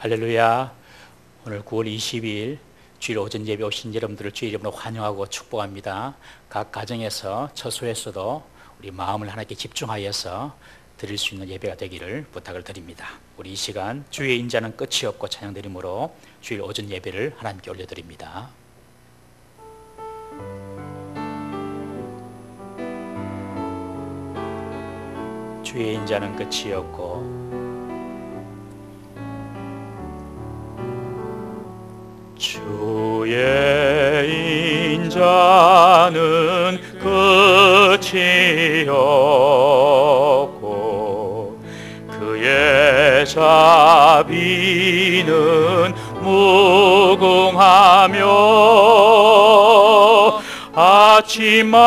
할렐루야. 오늘 9월 20일 주일 오전 예배 오신 여러분들을 주의 이름으로 환영하고 축복합니다. 각 가정에서 처소에서도 우리 마음을 하나님께 집중하여서 드릴 수 있는 예배가 되기를 부탁을 드립니다. 우리 이 시간 주의 인자는 끝이 없고 찬양드림으로 주일 오전 예배를 하나님께 올려드립니다. 주의 인자는 끝이 없고 주의 인자는 끝이 없고 그의 자비는 무궁하며 아침마다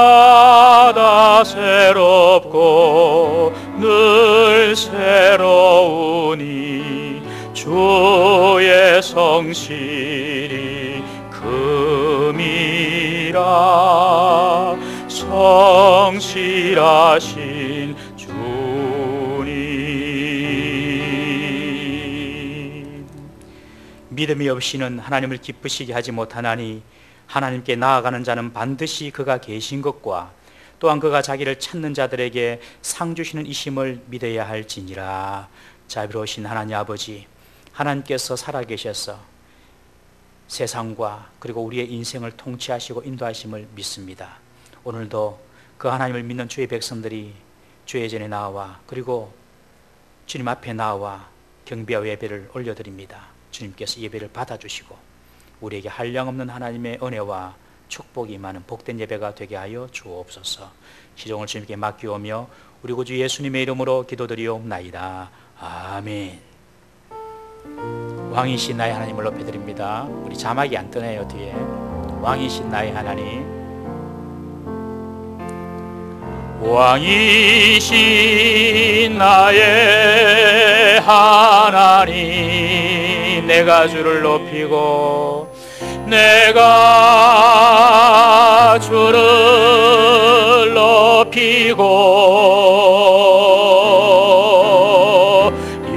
새롭고 늘 새로우니 주의 성실이 금이라 성실하신 주님. 믿음이 없이는 하나님을 기쁘시게 하지 못하나니 하나님께 나아가는 자는 반드시 그가 계신 것과 또한 그가 자기를 찾는 자들에게 상 주시는 이심을 믿어야 할지니라. 자비로우신 하나님 아버지, 하나님께서 살아계셔서 세상과 그리고 우리의 인생을 통치하시고 인도하심을 믿습니다. 오늘도 그 하나님을 믿는 주의 백성들이 주의 전에 나와 그리고 주님 앞에 나와 경배와 예배를 올려드립니다. 주님께서 예배를 받아주시고 우리에게 한량없는 하나님의 은혜와 축복이 많은 복된 예배가 되게 하여 주옵소서. 시종을 주님께 맡기오며 우리 구주 예수님의 이름으로 기도드리옵나이다. 아멘. 왕이신 나의 하나님을 높여드립니다. 우리 자막이 안 뜨네요. 뒤에 왕이신 나의 하나님, 왕이신 나의 하나님, 내가 주를 높이고 내가 주를 높이고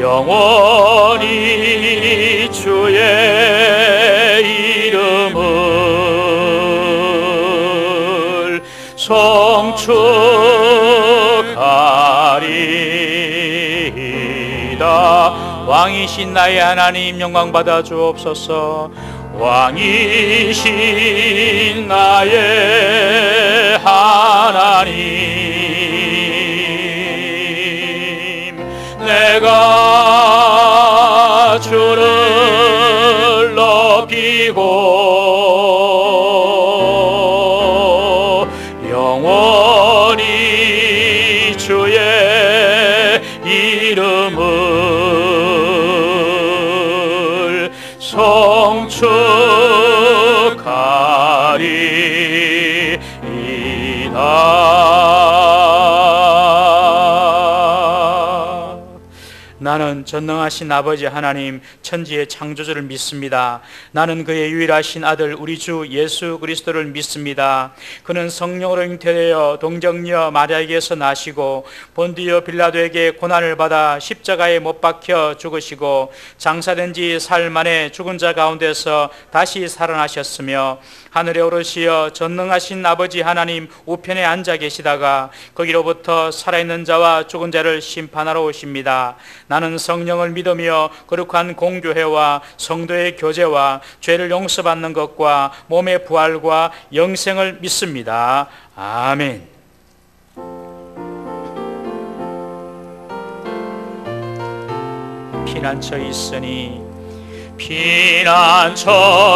영원히 주의 이름을 성축하리이다. 왕이신 나의 하나님, 영광 받아 주옵소서. 왕이신 나의 하나님, 내가 주를 높이고 영원히 주의 이름을 성축하리이다. 나는 전능하신 아버지 하나님, 천지의 창조주를 믿습니다. 나는 그의 유일하신 아들 우리 주 예수 그리스도를 믿습니다. 그는 성령으로 잉태되어 동정녀 마리아에게서 나시고 본디오 빌라도에게 고난을 받아 십자가에 못 박혀 죽으시고 장사된 지 사흘 만에 죽은 자 가운데서 다시 살아나셨으며 하늘에 오르시어 전능하신 아버지 하나님 우편에 앉아 계시다가 거기로부터 살아있는 자와 죽은 자를 심판하러 오십니다. 나는 성령을 믿으며 거룩한 공교회와 성도의 교제와 죄를 용서받는 것과 몸의 부활과 영생을 믿습니다. 아멘. 피난처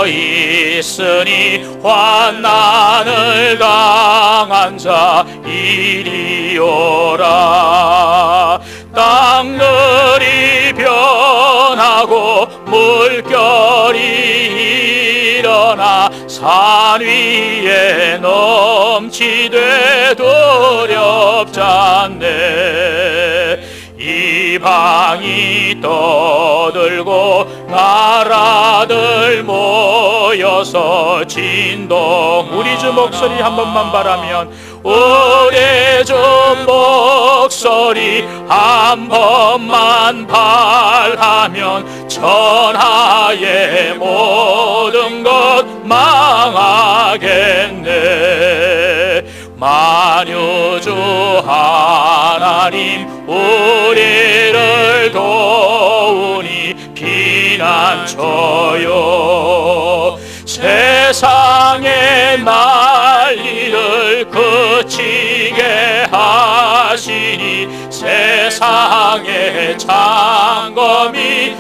있으니 환난을 당한 자 이리 오라. 땅들이 변하고 물결이 일어나 산 위에 넘치되 두렵잖네. 이방이 떠들고 나라들 모여서 진동. 우리 주 목소리 한 번만 바라면 우리 주 목소리 한 번만 발하면 천 천하의 모든 것 망하겠네. 만유주 하나님 우리를 도우니 피난처요. 세상의 난리를 그치게 하시니 세상의 창검이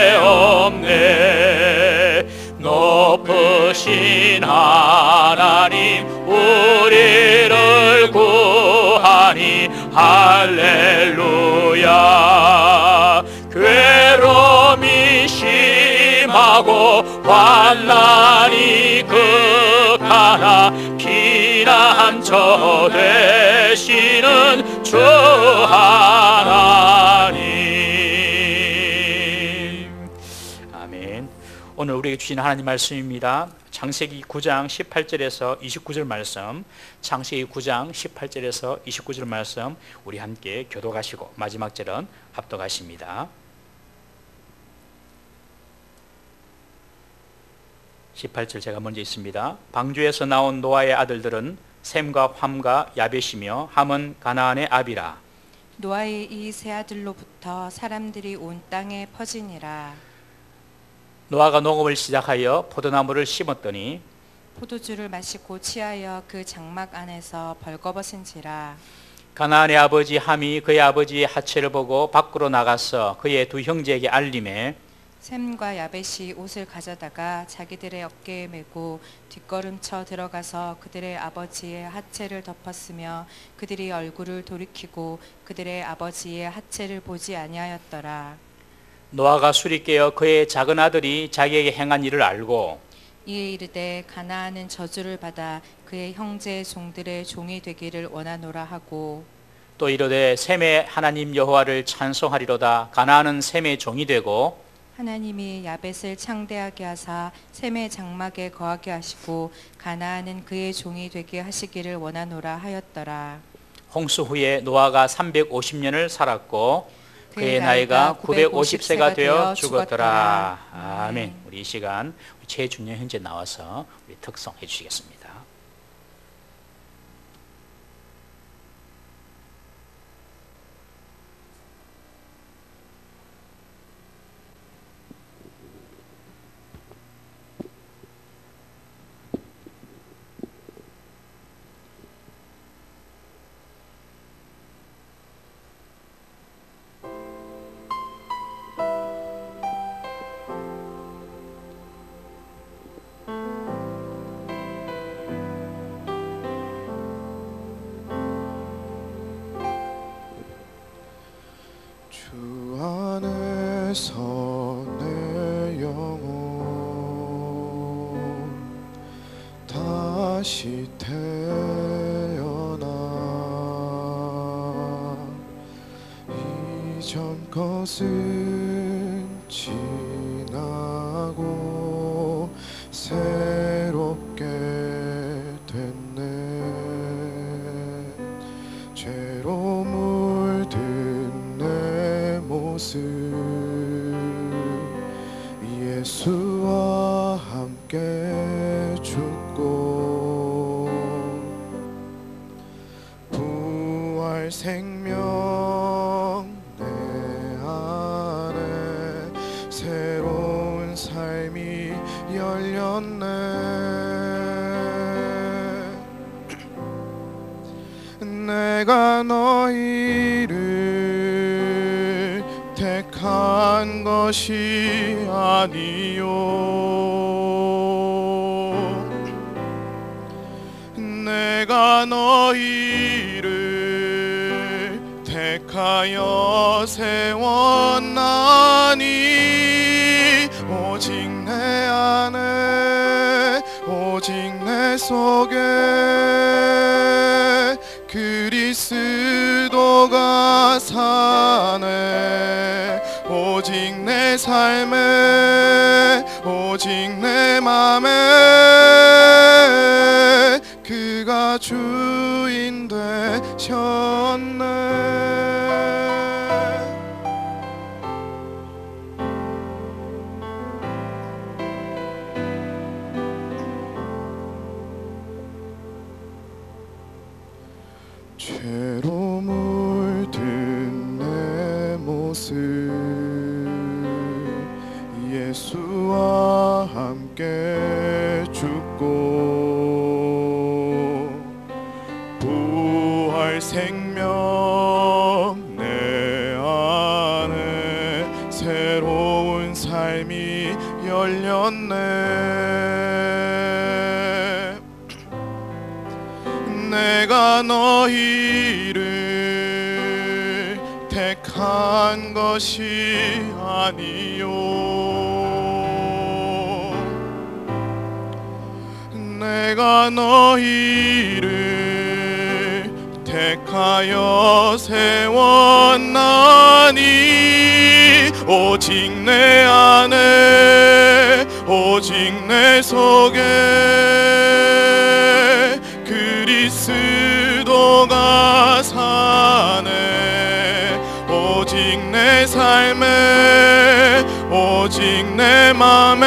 쓸데없네. 높으신 하나님 우리를 구하니 할렐루야. 괴로움이 심하고 환난이 극하나 피난처 되시는 주 하나님. 아멘. 오늘 우리에게 주신 하나님 말씀입니다. 창세기 9장 18절에서 29절 말씀, 창세기 9장 18절에서 29절 말씀 우리 함께 교독하시고 마지막 절은 합독하십니다. 18절 제가 먼저 있습니다. 방주에서 나온 노아의 아들들은 셈과 함과 야벳이며 함은 가나안의 아비라. 노아의 이 세 아들로부터 사람들이 온 땅에 퍼지니라. 노아가 농업을 시작하여 포도나무를 심었더니 포도주를 마시고 취하여 그 장막 안에서 벌거벗은지라. 가나안의 아버지 함이 그의 아버지의 하체를 보고 밖으로 나가서 그의 두 형제에게 알림해 셈과 야벳이 옷을 가져다가 자기들의 어깨에 메고 뒷걸음쳐 들어가서 그들의 아버지의 하체를 덮었으며 그들이 얼굴을 돌이키고 그들의 아버지의 하체를 보지 아니하였더라. 노아가 술이 깨어 그의 작은 아들이 자기에게 행한 일을 알고 이에 이르되 가나안은 저주를 받아 그의 형제 종들의 종이 되기를 원하노라 하고 또 이르되 셈의 하나님 여호와를 찬송하리로다. 가나안은 셈의 종이 되고 하나님이 야벳을 창대하게 하사 셈의 장막에 거하게 하시고 가나안은 그의 종이 되게 하시기를 원하노라 하였더라. 홍수 후에 노아가 350년을 살았고 그의 나이가 950세가 되어 죽었더라. 아멘. 우리 이 시간 최준영 형제 나와서 우리 특송해 주시겠습니다. 주 안에서 내 영혼 다시 태어나 이전 것은 지나고 새롭게 됐네. 죄로 물든 내 모습 예수와 함께 죽고 부활 생명 내 안에 새로운 삶이 열렸네. 내가 너희를 택한 것이 아니요 내가 너희를 택하여 세웠나니 오직 내 안에 오직 내 속에 그리스도가 사네. 오직 내 삶에 오직 내 맘에 그가 주인 되셨네. 죄로 물든 내 모습 예수와 함께 죽고 부활 생명 내 안에 새로운 삶이 열렸네. 내가 너희를 택한 것이 아니요 내가 너희를 택하여 세웠나니 오직 내 안에 오직 내 속에 그리스도가 사네. 오직 내 삶에 오직 내 맘에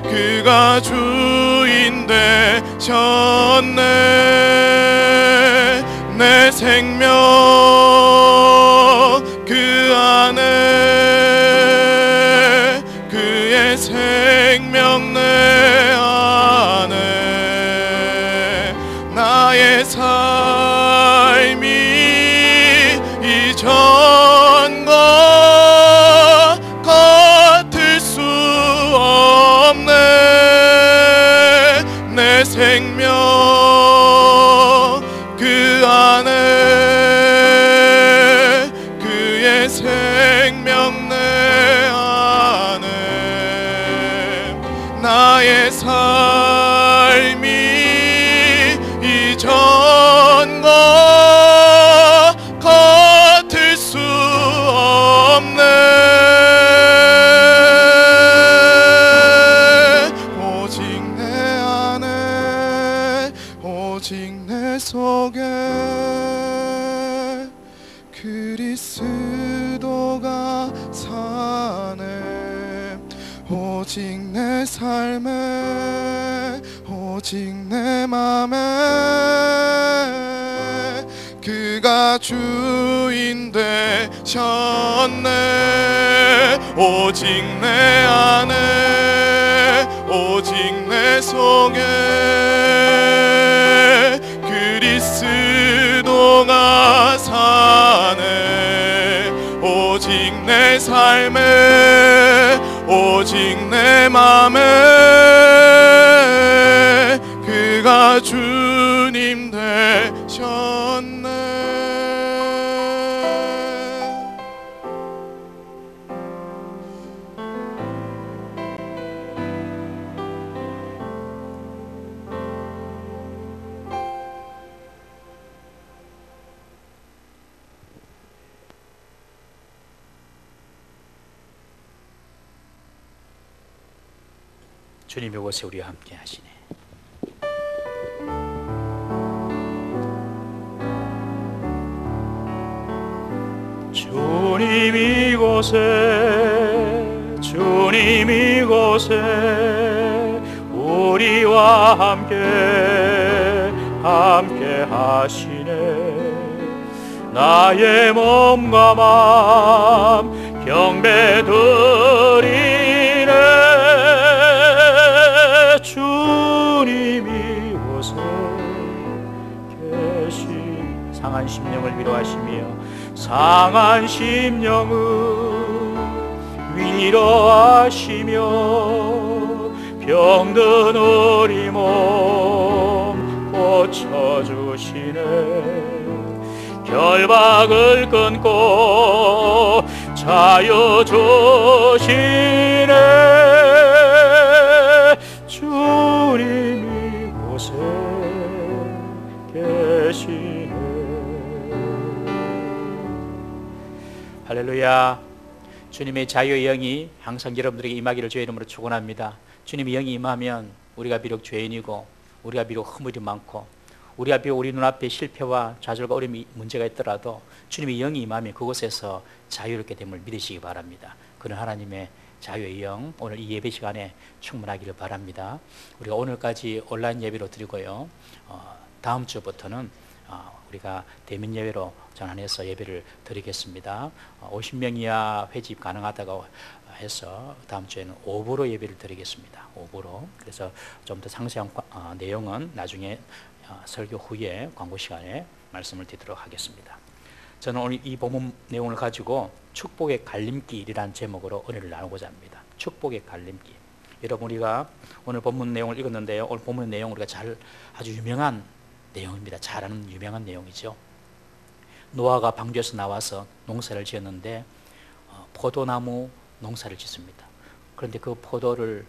그가 주인 되셨네. 내 생명 그 안에 그의 생명 내 안에 나의 삶이 이전과 같을 수 없네. 내 생명 그 안에 그의 생명 내 안에 나의 삶이 이전과 같을 수 없네. 오직 내 안에 오직 내 속에 그리스도가 사네. 오직 내 삶에 오직 내 맘에 그가 주인 되셨네. 오직 내 안에 오직 내 속에 그리스도가 사네. 오직 내 삶에 오직 내 맘에 그가 주님 되셨네. 주님 이곳에 우리와 함께 하시네. 주님 이곳에 우리와 함께 하시네. 나의 몸과 맘 경배드리네. 주님 이곳에 계신 상한 심령을 위로하시며 상한 심령을 위로하시며 병든 우리 몸 고쳐주시네. 결박을 끊고 자유 주시네. 주님 이곳에 계시네. 할렐루야. 주님의 자유의 영이 항상 여러분들에게 임하기를 주의 이름으로 축원합니다. 주님의 영이 임하면 우리가 비록 죄인이고 우리가 비록 허물이 많고 우리가 비록 우리 눈앞에 실패와 좌절과 어려움이 문제가 있더라도 주님의 영이 임하면 그곳에서 자유롭게 됨을 믿으시기 바랍니다. 그런 하나님의 자유의 영 오늘 이 예배 시간에 충만하기를 바랍니다. 우리가 오늘까지 온라인 예배로 드리고요, 다음 주부터는 우리가 대면 예배로 전환해서 예배를 드리겠습니다. 50명 이하 회집 가능하다고 해서 다음 주에는 5부로 예배를 드리겠습니다. 5부로. 그래서 좀 더 상세한 내용은 나중에 설교 후에 광고 시간에 말씀을 드리도록 하겠습니다. 저는 오늘 이 본문 내용을 가지고 축복의 갈림길이라는 제목으로 은혜를 나누고자 합니다. 축복의 갈림길. 여러분, 우리가 오늘 본문 내용을 읽었는데요. 오늘 본문 내용 우리가 아주 유명한 내용입니다. 잘 아는 유명한 내용이죠. 노아가 방주에서 나와서 농사를 지었는데 포도나무 농사를 짓습니다. 그런데 그 포도를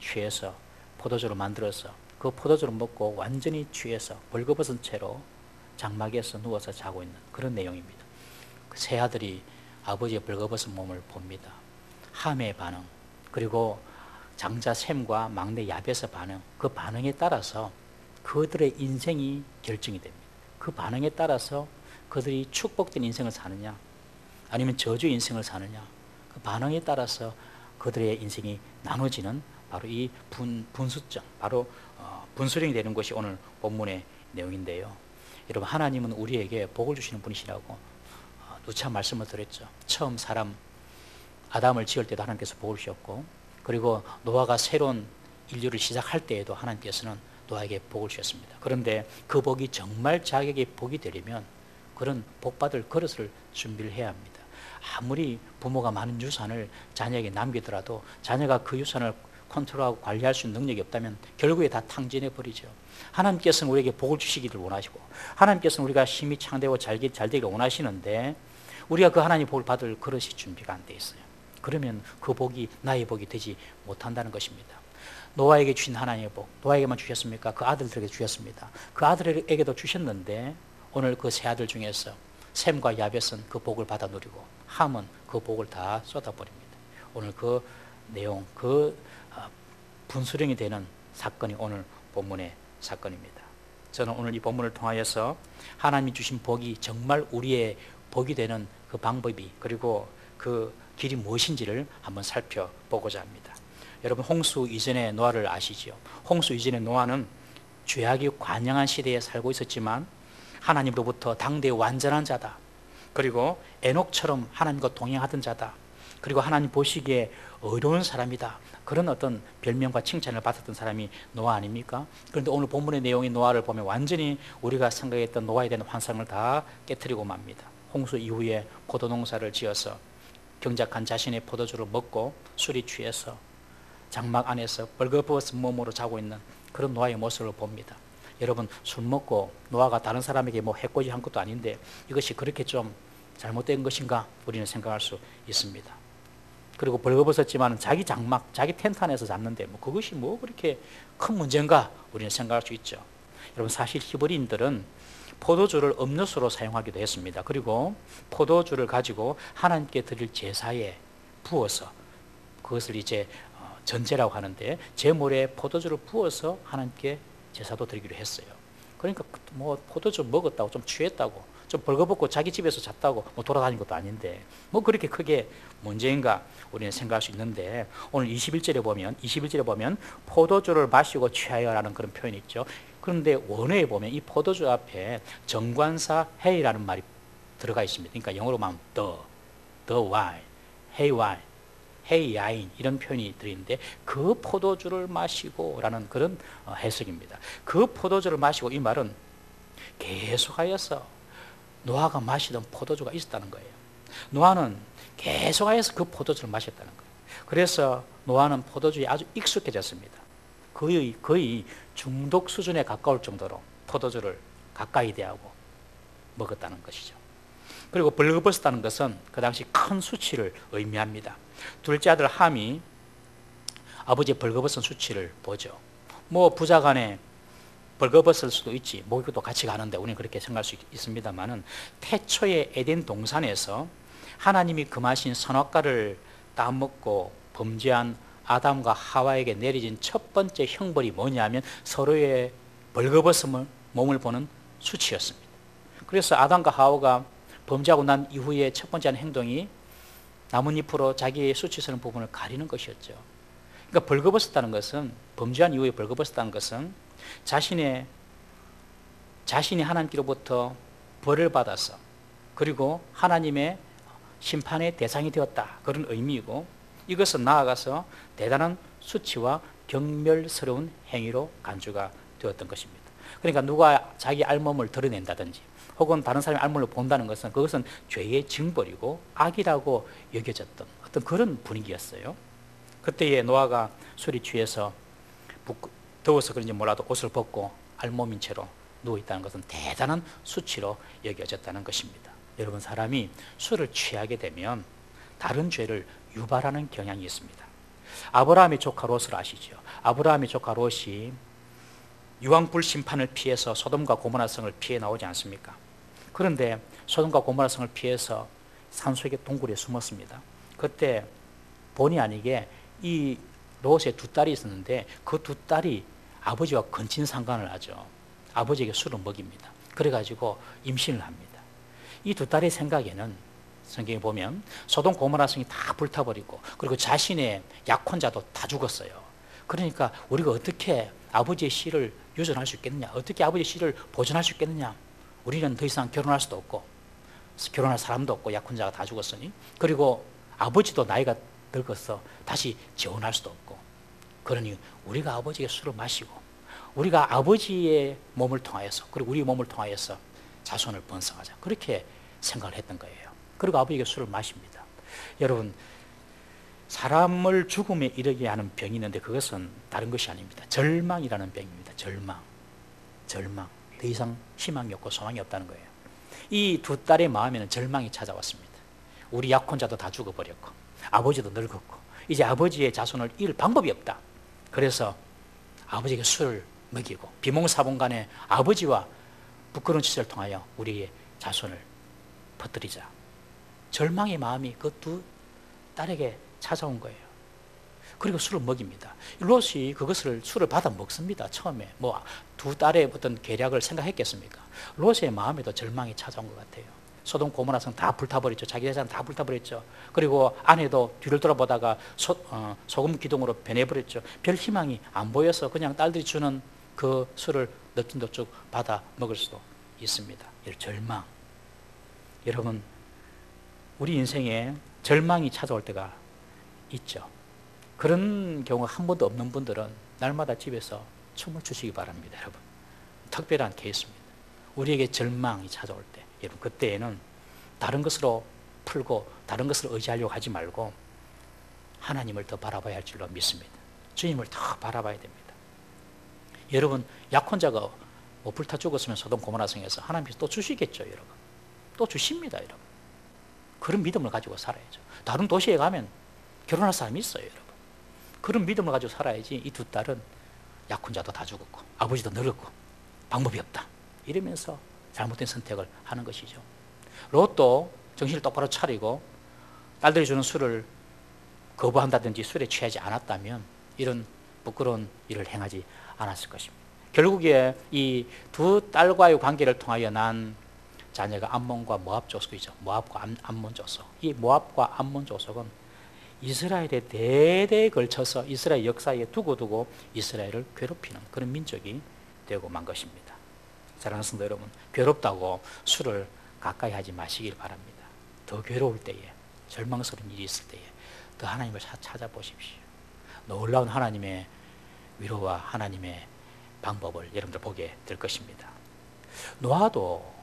취해서 포도주를 만들어서 그 포도주를 먹고 완전히 취해서 벌거벗은 채로 장막에서 누워서 자고 있는 그런 내용입니다. 그 세 아들이 아버지의 벌거벗은 몸을 봅니다. 함의 반응, 그리고 장자 셈과 막내 야벳의 반응, 그 반응에 따라서 그들의 인생이 결정이 됩니다. 그 반응에 따라서 그들이 축복된 인생을 사느냐 아니면 저주 인생을 사느냐, 그 반응에 따라서 그들의 인생이 나눠지는 바로 이 분수점, 바로 분수령이 되는 것이 오늘 본문의 내용인데요. 여러분, 하나님은 우리에게 복을 주시는 분이시라고 누차 말씀을 드렸죠. 처음 사람 아담을 지을 때도 하나님께서 복을 주셨고, 그리고 노아가 새로운 인류를 시작할 때에도 하나님께서는 노아에게 복을 주셨습니다. 그런데 그 복이 정말 자기에게 복이 되려면 그런 복받을 그릇을 준비를 해야 합니다. 아무리 부모가 많은 유산을 자녀에게 남기더라도 자녀가 그 유산을 컨트롤하고 관리할 수 있는 능력이 없다면 결국에 다 탕진해 버리죠. 하나님께서는 우리에게 복을 주시기를 원하시고, 하나님께서는 우리가 힘이 창대고 잘 되기를 원하시는데, 우리가 그 하나님 복을 받을 그릇이 준비가 안 돼 있어요. 그러면 그 복이 나의 복이 되지 못한다는 것입니다. 노아에게 주신 하나님의 복, 노아에게만 주셨습니까? 그 아들들에게 주셨습니다. 그 아들에게도 주셨는데 오늘 그 세 아들 중에서 셈과 야벳은 그 복을 받아 누리고 함은 그 복을 다 쏟아버립니다. 오늘 그 내용, 그 분수령이 되는 사건이 오늘 본문의 사건입니다. 저는 오늘 이 본문을 통하여서 하나님이 주신 복이 정말 우리의 복이 되는 그 방법이, 그리고 그 길이 무엇인지를 한번 살펴보고자 합니다. 여러분, 홍수 이전의 노아를 아시죠? 홍수 이전의 노아는 죄악이 관영한 시대에 살고 있었지만 하나님으로부터 당대의 완전한 자다, 그리고 에녹처럼 하나님과 동행하던 자다, 그리고 하나님 보시기에 어려운 사람이다, 그런 어떤 별명과 칭찬을 받았던 사람이 노아 아닙니까? 그런데 오늘 본문의 내용인 노아를 보면 완전히 우리가 생각했던 노아에 대한 환상을 다 깨트리고 맙니다. 홍수 이후에 포도농사를 지어서 경작한 자신의 포도주를 먹고 술이 취해서 장막 안에서 벌거벗은 몸으로 자고 있는 그런 노아의 모습을 봅니다. 여러분, 술 먹고 노아가 다른 사람에게 뭐 해코지 한 것도 아닌데 이것이 그렇게 좀 잘못된 것인가 우리는 생각할 수 있습니다. 그리고 벌거벗었지만 자기 장막, 자기 텐트 안에서 잤는데 뭐 그것이 뭐 그렇게 큰 문제인가 우리는 생각할 수 있죠. 여러분, 사실 히브리인들은 포도주를 음료수로 사용하기도 했습니다. 그리고 포도주를 가지고 하나님께 드릴 제사에 부어서, 그것을 이제 전제라고 하는데, 제물에 포도주를 부어서 하나님께 제사도 드리기로 했어요. 그러니까 뭐 포도주 먹었다고 좀 취했다고 좀 벌거벗고 자기 집에서 잤다고 뭐 돌아다닌 것도 아닌데 뭐 그렇게 크게 문제인가 우리는 생각할 수 있는데, 오늘 21절에 보면 포도주를 마시고 취하여라는 그런 표현이 있죠. 그런데 원어에 보면 이 포도주 앞에 정관사 헤이라는 말이 들어가 있습니다. 그러니까 영어로 말하면 the wine, hey wine, hey 야인, 이런 표현이 들어있는데 그 포도주를 마시고 라는 그런 해석입니다. 그 포도주를 마시고, 이 말은 계속하여서 노아가 마시던 포도주가 있었다는 거예요. 노아는 계속하여서 그 포도주를 마셨다는 거예요. 그래서 노아는 포도주에 아주 익숙해졌습니다. 거의 중독 수준에 가까울 정도로 포도주를 가까이 대하고 먹었다는 것이죠. 그리고 벌거벗었다는 것은 그 당시 큰 수치를 의미합니다. 둘째 아들 함이 아버지의 벌거벗은 수치를 보죠. 뭐 부자간에 벌거벗을 수도 있지, 목욕도 같이 가는데 우리는 그렇게 생각할 수 있습니다만은, 태초의 에덴 동산에서 하나님이 금하신 선악과를 따먹고 범죄한 아담과 하와에게 내려진 첫 번째 형벌이 뭐냐면 서로의 벌거벗은 몸을 보는 수치였습니다. 그래서 아담과 하와가 범죄하고 난 이후에 첫 번째 하는 행동이 나뭇잎으로 자기의 수치스러운 부분을 가리는 것이었죠. 그러니까 벌거벗었다는 것은, 범죄한 이후에 벌거벗었다는 것은 자신의 자신이 하나님께로부터 벌을 받아서 그리고 하나님의 심판의 대상이 되었다, 그런 의미이고, 이것은 나아가서 대단한 수치와 경멸스러운 행위로 간주가 되었던 것입니다. 그러니까 누가 자기 알몸을 드러낸다든지 혹은 다른 사람의 알몸을 본다는 것은 그것은 죄의 징벌이고 악이라고 여겨졌던 어떤 그런 분위기였어요. 그때에 노아가 술이 취해서 더워서 그런지 몰라도 옷을 벗고 알몸인 채로 누워있다는 것은 대단한 수치로 여겨졌다는 것입니다. 여러분, 사람이 술을 취하게 되면 다른 죄를 유발하는 경향이 있습니다. 아브라함의 조카 롯을 아시죠? 아브라함의 조카 롯이 유황불 심판을 피해서 소돔과 고모라 성을 피해 나오지 않습니까? 그런데 소돔과 고모라 성을 피해서 산속의 동굴에 숨었습니다. 그때 본의 아니게 이 롯의 두 딸이 있었는데 그 두 딸이 아버지와 근친상간을 하죠. 아버지에게 술을 먹입니다. 그래가지고 임신을 합니다. 이 두 딸의 생각에는 성경에 보면 소돔 고모라 성이 다 불타버리고 그리고 자신의 약혼자도 다 죽었어요. 그러니까 우리가 어떻게 아버지의 씨를 유전할 수 있겠느냐, 어떻게 아버지의 씨를 보존할 수 있겠느냐, 우리는 더 이상 결혼할 수도 없고 결혼할 사람도 없고 약혼자가 다 죽었으니, 그리고 아버지도 나이가 늙어서 다시 재혼할 수도 없고, 그러니 우리가 아버지의 술을 마시고 우리가 아버지의 몸을 통하여서 그리고 우리 몸을 통하여서 자손을 번성하자, 그렇게 생각을 했던 거예요. 그리고 아버지에게 술을 마십니다. 여러분, 사람을 죽음에 이르게 하는 병이 있는데 그것은 다른 것이 아닙니다. 절망이라는 병입니다. 절망. 더 이상 희망이 없고 소망이 없다는 거예요. 이 두 딸의 마음에는 절망이 찾아왔습니다. 우리 약혼자도 다 죽어버렸고 아버지도 늙었고 이제 아버지의 자손을 잃을 방법이 없다. 그래서 아버지에게 술을 먹이고 비몽사몽간에 아버지와 부끄러운 짓을 통하여 우리의 자손을 퍼뜨리자. 절망의 마음이 그 두 딸에게 찾아온 거예요. 그리고 술을 먹입니다. 롯이 그것을 술을 받아 먹습니다. 처음에 뭐 두 딸의 어떤 계략을 생각했겠습니까? 롯의 마음에도 절망이 찾아온 것 같아요. 소돔 고모라 성 다 불타버렸죠. 자기 재산 다 불타버렸죠. 그리고 아내도 뒤를 돌아보다가 소금 기둥으로 변해버렸죠. 별 희망이 안 보여서 그냥 딸들이 주는 그 술을 넙죽넙죽 받아 먹을 수도 있습니다. 절망. 여러분, 우리 인생에 절망이 찾아올 때가 있죠. 그런 경우가 한 번도 없는 분들은 날마다 집에서 춤을 추시기 바랍니다. 여러분, 특별한 케이스입니다. 우리에게 절망이 찾아올 때, 여러분, 그때에는 다른 것으로 풀고 다른 것을 의지하려고 하지 말고 하나님을 더 바라봐야 할 줄로 믿습니다. 주님을 더 바라봐야 됩니다. 여러분, 약혼자가 불타 죽었으면 소돔 고모라 성에서 하나님께서 또 주시겠죠. 여러분, 또 주십니다. 여러분, 그런 믿음을 가지고 살아야죠. 다른 도시에 가면 결혼할 사람이 있어요. 여러분, 그런 믿음을 가지고 살아야지. 이 두 딸은 약혼자도 다 죽었고 아버지도 늙었고 방법이 없다 이러면서 잘못된 선택을 하는 것이죠. 롯도 정신을 똑바로 차리고 딸들이 주는 술을 거부한다든지 술에 취하지 않았다면 이런 부끄러운 일을 행하지 않았을 것입니다. 결국에 이 두 딸과의 관계를 통하여 난 자녀가 암몬과 모압 족속이죠. 모압과 암몬 족속. 이 모압과 암몬 족속은 이스라엘에 대대에 걸쳐서 이스라엘 역사에 두고두고 이스라엘을 괴롭히는 그런 민족이 되고 만 것입니다. 사랑하는 성도 여러분, 괴롭다고 술을 가까이 하지 마시길 바랍니다. 더 괴로울 때에, 절망스러운 일이 있을 때에 더 하나님을 찾아보십시오. 놀라운 하나님의 위로와 하나님의 방법을 여러분들 보게 될 것입니다. 노아도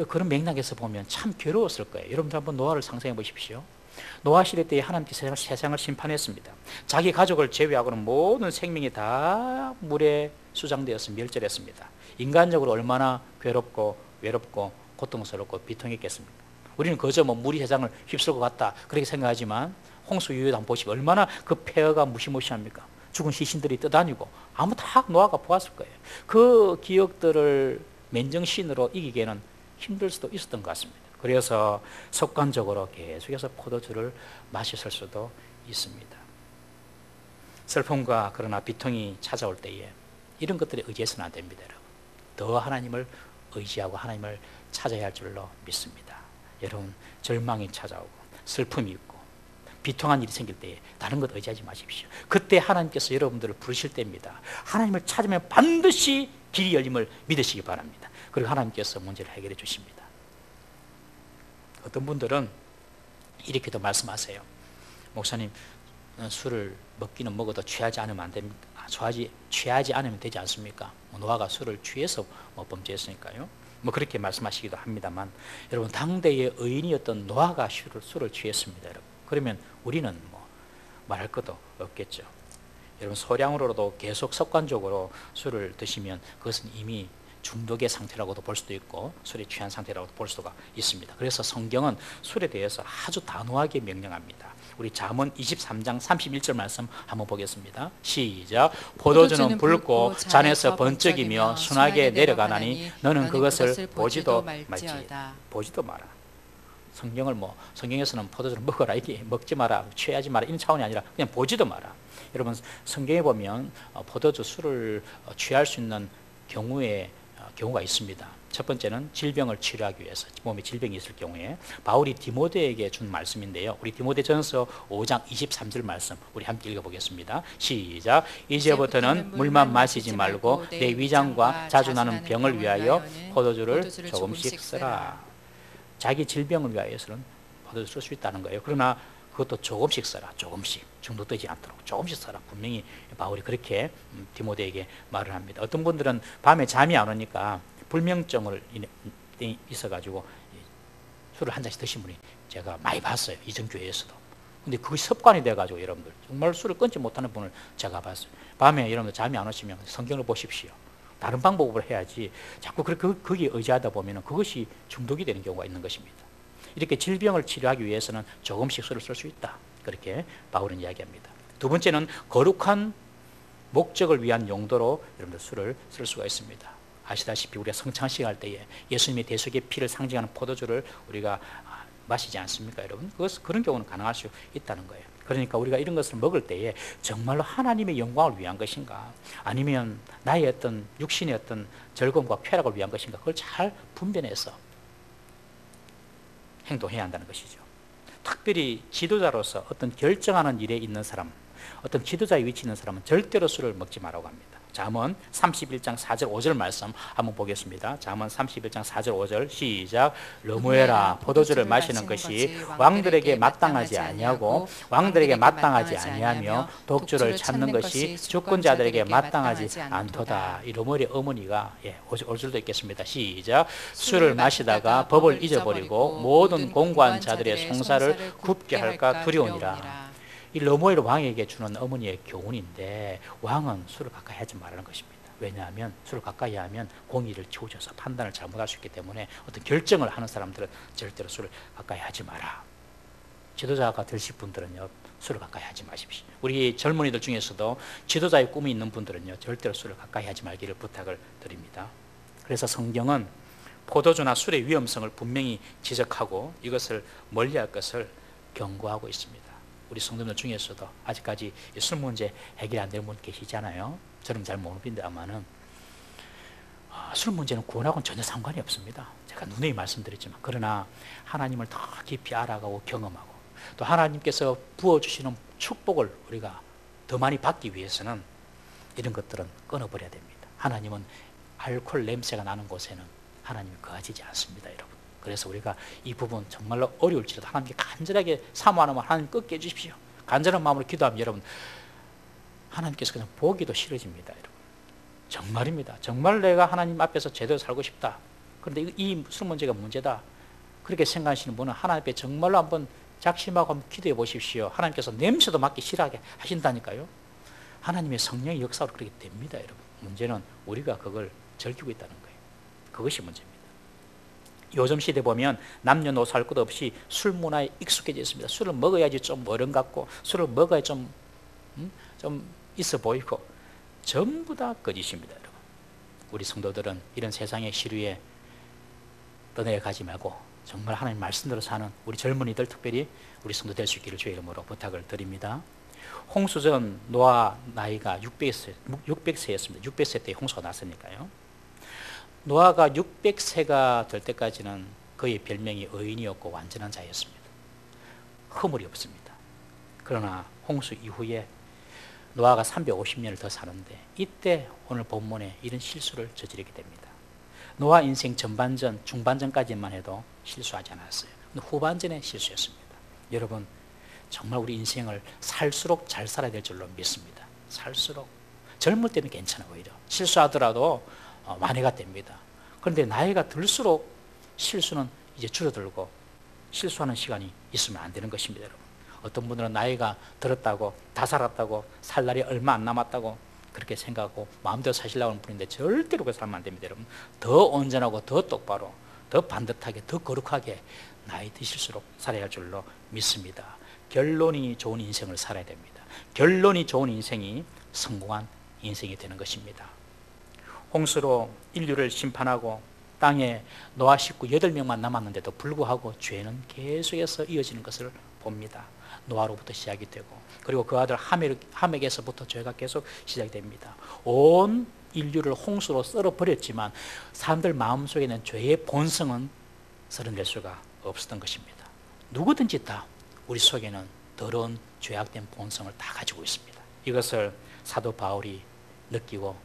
그런 맥락에서 보면 참 괴로웠을 거예요. 여러분들 한번 노아를 상상해 보십시오. 노아 시대 때에 하나님께서 세상을 심판했습니다. 자기 가족을 제외하고는 모든 생명이 다 물에 수장되어서 멸절했습니다. 인간적으로 얼마나 괴롭고 외롭고 고통스럽고 비통했겠습니까? 우리는 그저 물이 세상을 휩쓸고 갔다 그렇게 생각하지만 홍수 이후에도 한번 보시고 얼마나 그 폐허가 무시무시합니까? 죽은 시신들이 떠다니고 아무 다 노아가 보았을 거예요. 그 기억들을 맨정신으로 이기기에는 힘들 수도 있었던 것 같습니다. 그래서 습관적으로 계속해서 포도주를 마셨을 수도 있습니다. 슬픔과 그러나 비통이 찾아올 때에 이런 것들에 의지해서는 안 됩니다. 여러분, 더 하나님을 의지하고 하나님을 찾아야 할 줄로 믿습니다. 여러분, 절망이 찾아오고 슬픔이 있고 비통한 일이 생길 때에 다른 것 의지하지 마십시오. 그때 하나님께서 여러분들을 부르실 때입니다. 하나님을 찾으면 반드시 길이 열림을 믿으시기 바랍니다. 그리고 하나님께서 문제를 해결해 주십니다. 어떤 분들은 이렇게도 말씀하세요. 목사님, 술을 먹기는 먹어도 취하지 않으면 안 됩니까? 취하지 않으면 되지 않습니까? 노아가 술을 취해서 범죄했으니까요. 그렇게 말씀하시기도 합니다만, 여러분, 당대의 의인이었던 노아가 술을 취했습니다. 여러분, 그러면 우리는 말할 것도 없겠죠. 여러분, 소량으로라도 계속 습관적으로 술을 드시면 그것은 이미 중독의 상태라고도 볼 수도 있고 술에 취한 상태라고도 볼 수가 있습니다. 그래서 성경은 술에 대해서 아주 단호하게 명령합니다. 우리 잠언 23장 31절 말씀 한번 보겠습니다. 시작. 포도주는 붉고 잔에서 번쩍이며 순하게 내려가나니 너는 그것을 보지도 말지. 보지도 마라. 성경에서는 포도주를 먹어라, 이게 먹지 마라, 취하지 마라 이런 차원이 아니라 그냥 보지도 마라. 여러분, 성경에 보면 포도주 술을 취할 수 있는 경우가 있습니다. 첫 번째는 질병을 치료하기 위해서, 몸에 질병이 있을 경우에 바울이 디모데에게 준 말씀인데요. 우리 디모데전서 5장 23절 말씀 우리 함께 읽어보겠습니다. 시작. 이제부터는 물만 마시지 말고 내 위장과 자주 나는 병을 위하여 포도주를 조금씩 쓰라. 자기 질병을 위하여서는 포도주를 쓸 수 있다는 거예요. 그러나 그것도 조금씩 써라. 조금씩. 중독되지 않도록 조금씩 써라. 분명히 바울이 그렇게 디모데에게 말을 합니다. 어떤 분들은 밤에 잠이 안 오니까 불면증을 있어가지고 술을 한 잔씩 드신 분이 제가 많이 봤어요. 이전 교회에서도. 근데 그게 습관이 돼가지고 여러분들 정말 술을 끊지 못하는 분을 제가 봤어요. 밤에 여러분들 잠이 안 오시면 성경을 보십시오. 다른 방법으로 해야지 자꾸 그렇게 거기에 의지하다 보면 그것이 중독이 되는 경우가 있는 것입니다. 이렇게 질병을 치료하기 위해서는 조금씩 술을 쓸 수 있다. 그렇게 바울은 이야기합니다. 두 번째는 거룩한 목적을 위한 용도로 여러분들 술을 쓸 수가 있습니다. 아시다시피 우리가 성찬식 할 때에 예수님의 대속의 피를 상징하는 포도주를 우리가 마시지 않습니까, 여러분? 그런 경우는 가능할 수 있다는 거예요. 그러니까 우리가 이런 것을 먹을 때에 정말로 하나님의 영광을 위한 것인가, 아니면 나의 어떤 육신의 어떤 즐거움과 쾌락을 위한 것인가, 그걸 잘 분별해서 행동해야 한다는 것이죠. 특별히 지도자로서 어떤 결정하는 일에 있는 사람, 어떤 지도자의 위치에 있는 사람은 절대로 술을 먹지 말라고 합니다. 잠언 31장 4절 5절 말씀 한번 보겠습니다. 잠언 31장 4절 5절 시작. 러무에라, 포도주를 마시는 것이 왕들에게 마땅하지 아니하고 왕들에게 마땅하지 아니하며 독주를 찾는 것이 주권자들에게 마땅하지 않도다. 이 러무엘의 어머니가 올 줄도 있겠습니다. 시작. 술을 마시다가 법을 잊어버리고 모든 공고한 자들의 송사를 굽게 할까 두려우니라. 이 러무엘 왕에게 주는 어머니의 교훈인데, 왕은 술을 가까이 하지 말라는 것입니다. 왜냐하면 술을 가까이 하면 공의를 치우쳐서 판단을 잘못할 수 있기 때문에 어떤 결정을 하는 사람들은 절대로 술을 가까이 하지 마라. 지도자가 되실 분들은요, 술을 가까이 하지 마십시오. 우리 젊은이들 중에서도 지도자의 꿈이 있는 분들은요, 절대로 술을 가까이 하지 말기를 부탁을 드립니다. 그래서 성경은 포도주나 술의 위험성을 분명히 지적하고 이것을 멀리할 것을 경고하고 있습니다. 우리 성도들 중에서도 아직까지 술 문제 해결 안 되는 분 계시잖아요. 저는 잘 모르는데 아마는 술 문제는 구원하고는 전혀 상관이 없습니다. 제가 누누이 말씀드렸지만, 그러나 하나님을 더 깊이 알아가고 경험하고 또 하나님께서 부어주시는 축복을 우리가 더 많이 받기 위해서는 이런 것들은 끊어버려야 됩니다. 하나님은 알코올 냄새가 나는 곳에는 하나님이 거하지 않습니다, 여러분. 그래서 우리가 이 부분 정말로 어려울지라도 하나님께 간절하게 사모하는 말 하나님 꺾게 해주십시오. 간절한 마음으로 기도하면 여러분, 하나님께서 그냥 보기도 싫어집니다, 여러분. 정말입니다. 정말 내가 하나님 앞에서 제대로 살고 싶다. 그런데 이 술 문제가 문제다. 그렇게 생각하시는 분은 하나님 앞에 정말로 한번 작심하고 한번 기도해 보십시오. 하나님께서 냄새도 맡기 싫어하게 하신다니까요. 하나님의 성령의 역사로 그렇게 됩니다, 여러분. 문제는 우리가 그걸 즐기고 있다는 거예요. 그것이 문제입니다. 요즘 시대 보면 남녀노소 할 것 없이 술 문화에 익숙해져 있습니다. 술을 먹어야지 좀 어른 같고, 술을 먹어야 좀 있어 보이고, 전부 다 거짓입니다, 여러분. 우리 성도들은 이런 세상의 시류에 떠내려가지 말고 정말 하나님 말씀대로 사는 우리 젊은이들, 특별히 우리 성도 될 수 있기를 주의 이름으로 부탁을 드립니다. 홍수 전 노아 나이가 600세였습니다. 600세 때 홍수가 났으니까요. 노아가 600세가 될 때까지는 그의 별명이 의인이었고 완전한 자였습니다. 허물이 없습니다. 그러나 홍수 이후에 노아가 350년을 더 사는데, 이때 오늘 본문에 이런 실수를 저지르게 됩니다. 노아 인생 전반전, 중반전까지만 해도 실수하지 않았어요. 근데 후반전에 실수했습니다. 여러분, 정말 우리 인생을 살수록 잘 살아야 될 줄로 믿습니다. 살수록. 젊을 때는 괜찮아요. 오히려 실수하더라도 만회가 됩니다. 그런데 나이가 들수록 실수는 이제 줄어들고 실수하는 시간이 있으면 안 되는 것입니다. 여러분, 어떤 분들은 나이가 들었다고, 다 살았다고, 살 날이 얼마 안 남았다고 그렇게 생각하고 마음대로 사시려고 하는 분인데 절대로 그렇게 살면 안 됩니다. 여러분, 더 온전하고 더 똑바로, 더 반듯하게, 더 거룩하게 나이 드실수록 살아야 할 줄로 믿습니다. 결론이 좋은 인생을 살아야 됩니다. 결론이 좋은 인생이 성공한 인생이 되는 것입니다. 홍수로 인류를 심판하고 땅에 노아 식구 8명만 남았는데도 불구하고 죄는 계속해서 이어지는 것을 봅니다. 노아로부터 시작이 되고, 그리고 그 아들 하멕에서부터 죄가 계속 시작이 됩니다. 온 인류를 홍수로 썰어버렸지만 사람들 마음속에 있는 죄의 본성은 썰어낼 수가 없었던 것입니다. 누구든지 다 우리 속에는 더러운 죄악된 본성을 다 가지고 있습니다. 이것을 사도 바울이 느끼고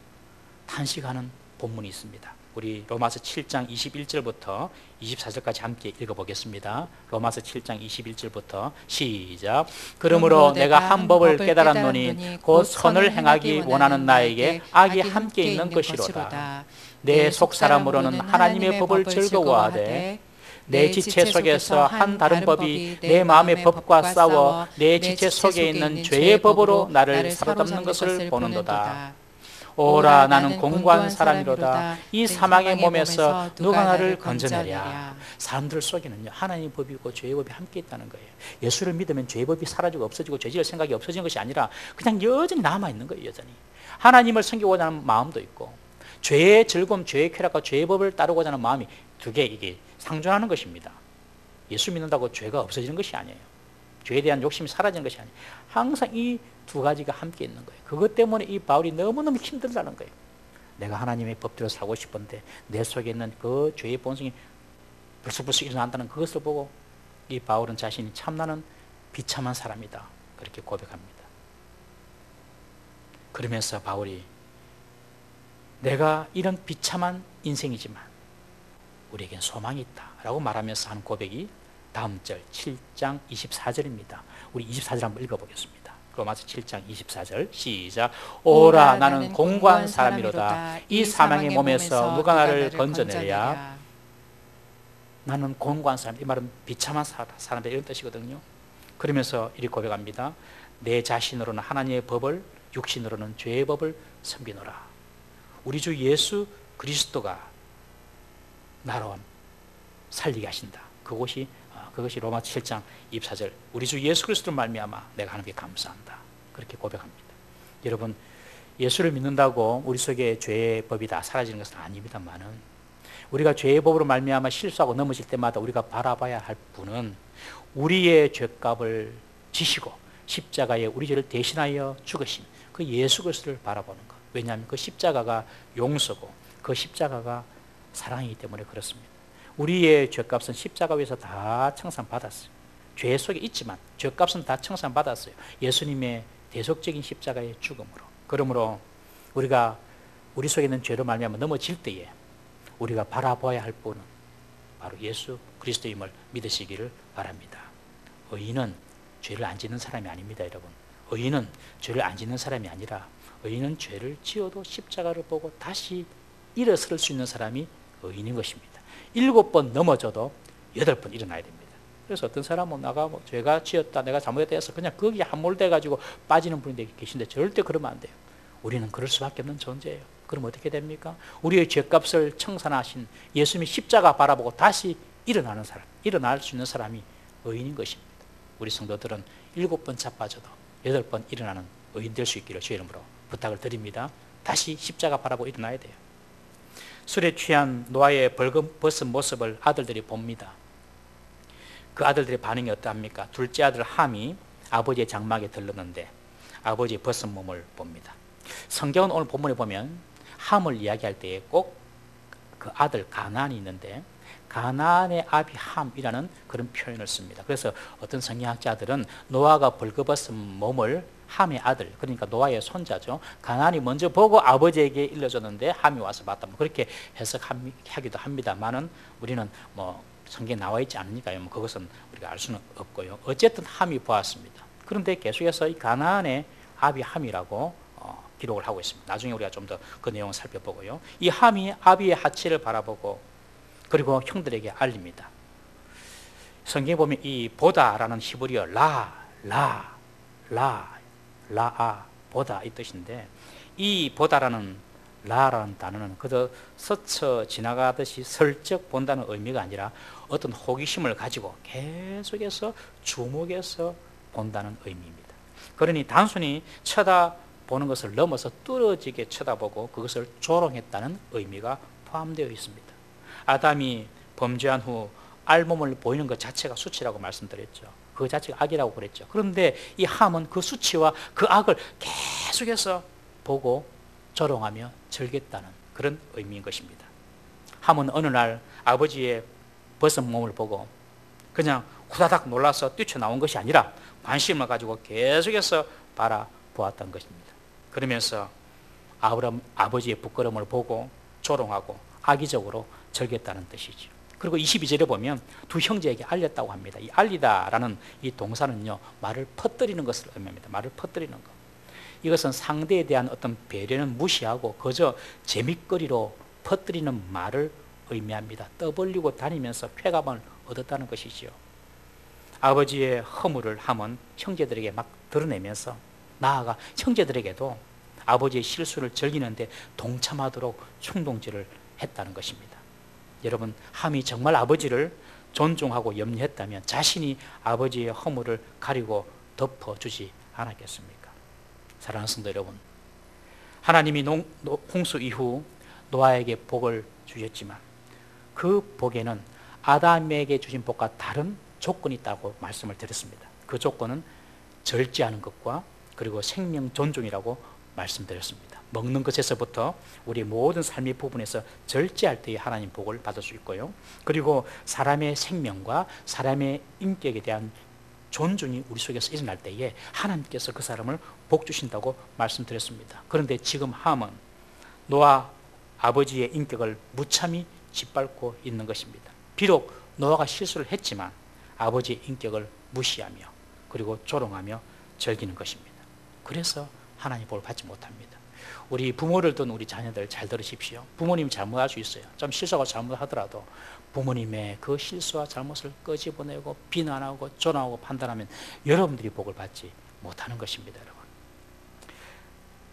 탄식하는 본문이 있습니다. 우리 로마서 7장 21절부터 24절까지 함께 읽어보겠습니다. 로마서 7장 21절부터 시작. 그러므로 내가 한 법을 깨달았노니 곧 선을 행하기 원하는 나에게 악이 함께 있는 것이로다. 내 속사람으로는 하나님의 법을 즐거워하되 내 지체 속에서 한 다른 법이 내 마음의 법과 싸워 내 지체 속에 있는 죄의 법으로 나를 사로잡는 것을 보는도다. 오라, 나는 공고한 사람이로다. 이 사망의 몸에서 누가 나를 건져내랴. 사람들 속에는요, 하나님의 법이고 죄의 법이 함께 있다는 거예요. 예수를 믿으면 죄의 법이 사라지고 없어지고 죄 지을 생각이 없어지는 것이 아니라 그냥 여전히 남아있는 거예요. 여전히 하나님을 섬기고자 하는 마음도 있고, 죄의 즐거움, 죄의 쾌락과 죄의 법을 따르고자 하는 마음이 두 개, 이게 상존하는 것입니다. 예수 믿는다고 죄가 없어지는 것이 아니에요. 죄에 대한 욕심이 사라지는 것이 아니에요. 항상 이 두 가지가 함께 있는 거예요. 그것 때문에 이 바울이 너무너무 힘들다는 거예요. 내가 하나님의 법대로 살고 싶은데 내 속에 있는 그 죄의 본성이 불쑥불쑥 일어난다는 그것을 보고 이 바울은 자신이 참나는 비참한 사람이다, 그렇게 고백합니다. 그러면서 바울이 내가 이런 비참한 인생이지만 우리에겐 소망이 있다 라고 말하면서 하는 고백이 다음 절 7장 24절입니다. 우리 24절 한번 읽어보겠습니다. 로마서 7장 24절 시작. 오라, 나는 공고한 사람이로다. 이 사망의 몸에서 누가 나를 건져내랴. 나는 공고한 사람, 이 말은 비참한 사람들 이런 뜻이거든요. 그러면서 이렇게 고백합니다. 내 자신으로는 하나님의 법을, 육신으로는 죄의 법을 섬기노라. 우리 주 예수 그리스도가 나로 살리게 하신다. 그것이 로마서 7장 24절. 우리 주 예수 그리스도를 말미암아 내가 하나님께 감사한다, 그렇게 고백합니다. 여러분, 예수를 믿는다고 우리 속에 죄의 법이 다 사라지는 것은 아닙니다만은, 우리가 죄의 법으로 말미암아 실수하고 넘어질 때마다 우리가 바라봐야 할 분은 우리의 죄값을 지시고 십자가에 우리 죄를 대신하여 죽으신 그 예수 그리스도를 바라보는 것. 왜냐하면 그 십자가가 용서고 그 십자가가 사랑이기 때문에 그렇습니다. 우리의 죄값은 십자가 위에서 다 청산받았어요. 죄 속에 있지만 죄값은 다 청산받았어요. 예수님의 대속적인 십자가의 죽음으로. 그러므로 우리가 우리 속에 있는 죄로 말미암아 넘어질 때에 우리가 바라봐야 할 분은 바로 예수 그리스도임을 믿으시기를 바랍니다. 의인은 죄를 안 짓는 사람이 아닙니다, 여러분. 의인은 죄를 안 짓는 사람이 아니라 의인은 죄를 지어도 십자가를 보고 다시 일어설 수 있는 사람이 의인인 것입니다. 7번 넘어져도 8번 일어나야 됩니다. 그래서 어떤 사람은 나가 죄가 지었다, 내가 잘못했다 해서 그냥 거기에 함몰돼 가지고 빠지는 분이 계신데 절대 그러면 안 돼요. 우리는 그럴 수밖에 없는 존재예요. 그럼 어떻게 됩니까? 우리의 죄값을 청산하신 예수님이 십자가 바라보고 다시 일어나는 사람, 일어날 수 있는 사람이 의인인 것입니다. 우리 성도들은 7번 자빠져도 8번 일어나는 의인 될 수 있기를 주의 이름으로 부탁을 드립니다. 다시 십자가 바라보고 일어나야 돼요. 술에 취한 노아의 벌거벗은 모습을 아들들이 봅니다. 그 아들들의 반응이 어떠합니까? 둘째 아들 함이 아버지의 장막에 들렀는데 아버지의 벗은 몸을 봅니다. 성경은 오늘 본문에 보면 함을 이야기할 때에 꼭 그 아들 가나안이 있는데 가나안의 아비 함이라는 그런 표현을 씁니다. 그래서 어떤 성경학자들은 노아가 벌거벗은 몸을 함의 아들, 그러니까 노아의 손자죠. 가나안이 먼저 보고 아버지에게 일러줬는데 함이 와서 봤다. 그렇게 해석하기도 합니다만은 우리는 뭐 성경에 나와 있지 않으니까요. 뭐 그것은 우리가 알 수는 없고요. 어쨌든 함이 보았습니다. 그런데 계속해서 이 가나안의 아비 함이라고 기록을 하고 있습니다. 나중에 우리가 좀 더 그 내용을 살펴보고요. 이 함이 아비의 하체를 바라보고 그리고 형들에게 알립니다. 성경에 보면 이 보다라는 히브리어 라아 보다 이 뜻인데, 이 보다라는 라라는 단어는 그저 스쳐 지나가듯이 슬쩍 본다는 의미가 아니라 어떤 호기심을 가지고 계속해서 주목해서 본다는 의미입니다. 그러니 단순히 쳐다보는 것을 넘어서 뚫어지게 쳐다보고 그것을 조롱했다는 의미가 포함되어 있습니다. 아담이 범죄한 후 알몸을 보이는 것 자체가 수치라고 말씀드렸죠. 그 자체가 악이라고 그랬죠. 그런데 이 함은 그 수치와 그 악을 계속해서 보고 조롱하며 즐겼다는 그런 의미인 것입니다. 함은 어느 날 아버지의 벗은 몸을 보고 그냥 후다닥 놀라서 뛰쳐나온 것이 아니라 관심을 가지고 계속해서 바라보았던 것입니다. 그러면서 아버지의 부끄러움을 보고 조롱하고 악의적으로 즐겼다는 뜻이죠. 그리고 22절에 보면 두 형제에게 알렸다고 합니다. 이 알리다라는 이 동사는요, 말을 퍼뜨리는 것을 의미합니다. 말을 퍼뜨리는 것. 이것은 상대에 대한 어떤 배려는 무시하고 그저 재밌거리로 퍼뜨리는 말을 의미합니다. 떠벌리고 다니면서 쾌감을 얻었다는 것이지요. 아버지의 허물을 함은 형제들에게 막 드러내면서 나아가 형제들에게도 아버지의 실수를 즐기는데 동참하도록 충동질을 했다는 것입니다. 여러분, 함이 정말 아버지를 존중하고 염려했다면 자신이 아버지의 허물을 가리고 덮어주지 않았겠습니까? 사랑하는 성도 여러분, 하나님이 홍수 이후 노아에게 복을 주셨지만 그 복에는 아담에게 주신 복과 다른 조건이 있다고 말씀을 드렸습니다. 그 조건은 절제하는 것과 그리고 생명 존중이라고 말씀드렸습니다. 먹는 것에서부터 우리 모든 삶의 부분에서 절제할 때에 하나님 복을 받을 수 있고요. 그리고 사람의 생명과 사람의 인격에 대한 존중이 우리 속에서 일어날 때에 하나님께서 그 사람을 복 주신다고 말씀드렸습니다. 그런데 지금 함은 노아 아버지의 인격을 무참히 짓밟고 있는 것입니다. 비록 노아가 실수를 했지만 아버지의 인격을 무시하며 그리고 조롱하며 즐기는 것입니다. 그래서 하나님 복을 받지 못합니다. 우리 부모를 둔 우리 자녀들 잘 들으십시오. 부모님 잘못할 수 있어요. 좀 실수가 잘못하더라도 부모님의 그 실수와 잘못을 끄집어내고 비난하고 조롱하고 판단하면 여러분들이 복을 받지 못하는 것입니다. 여러분,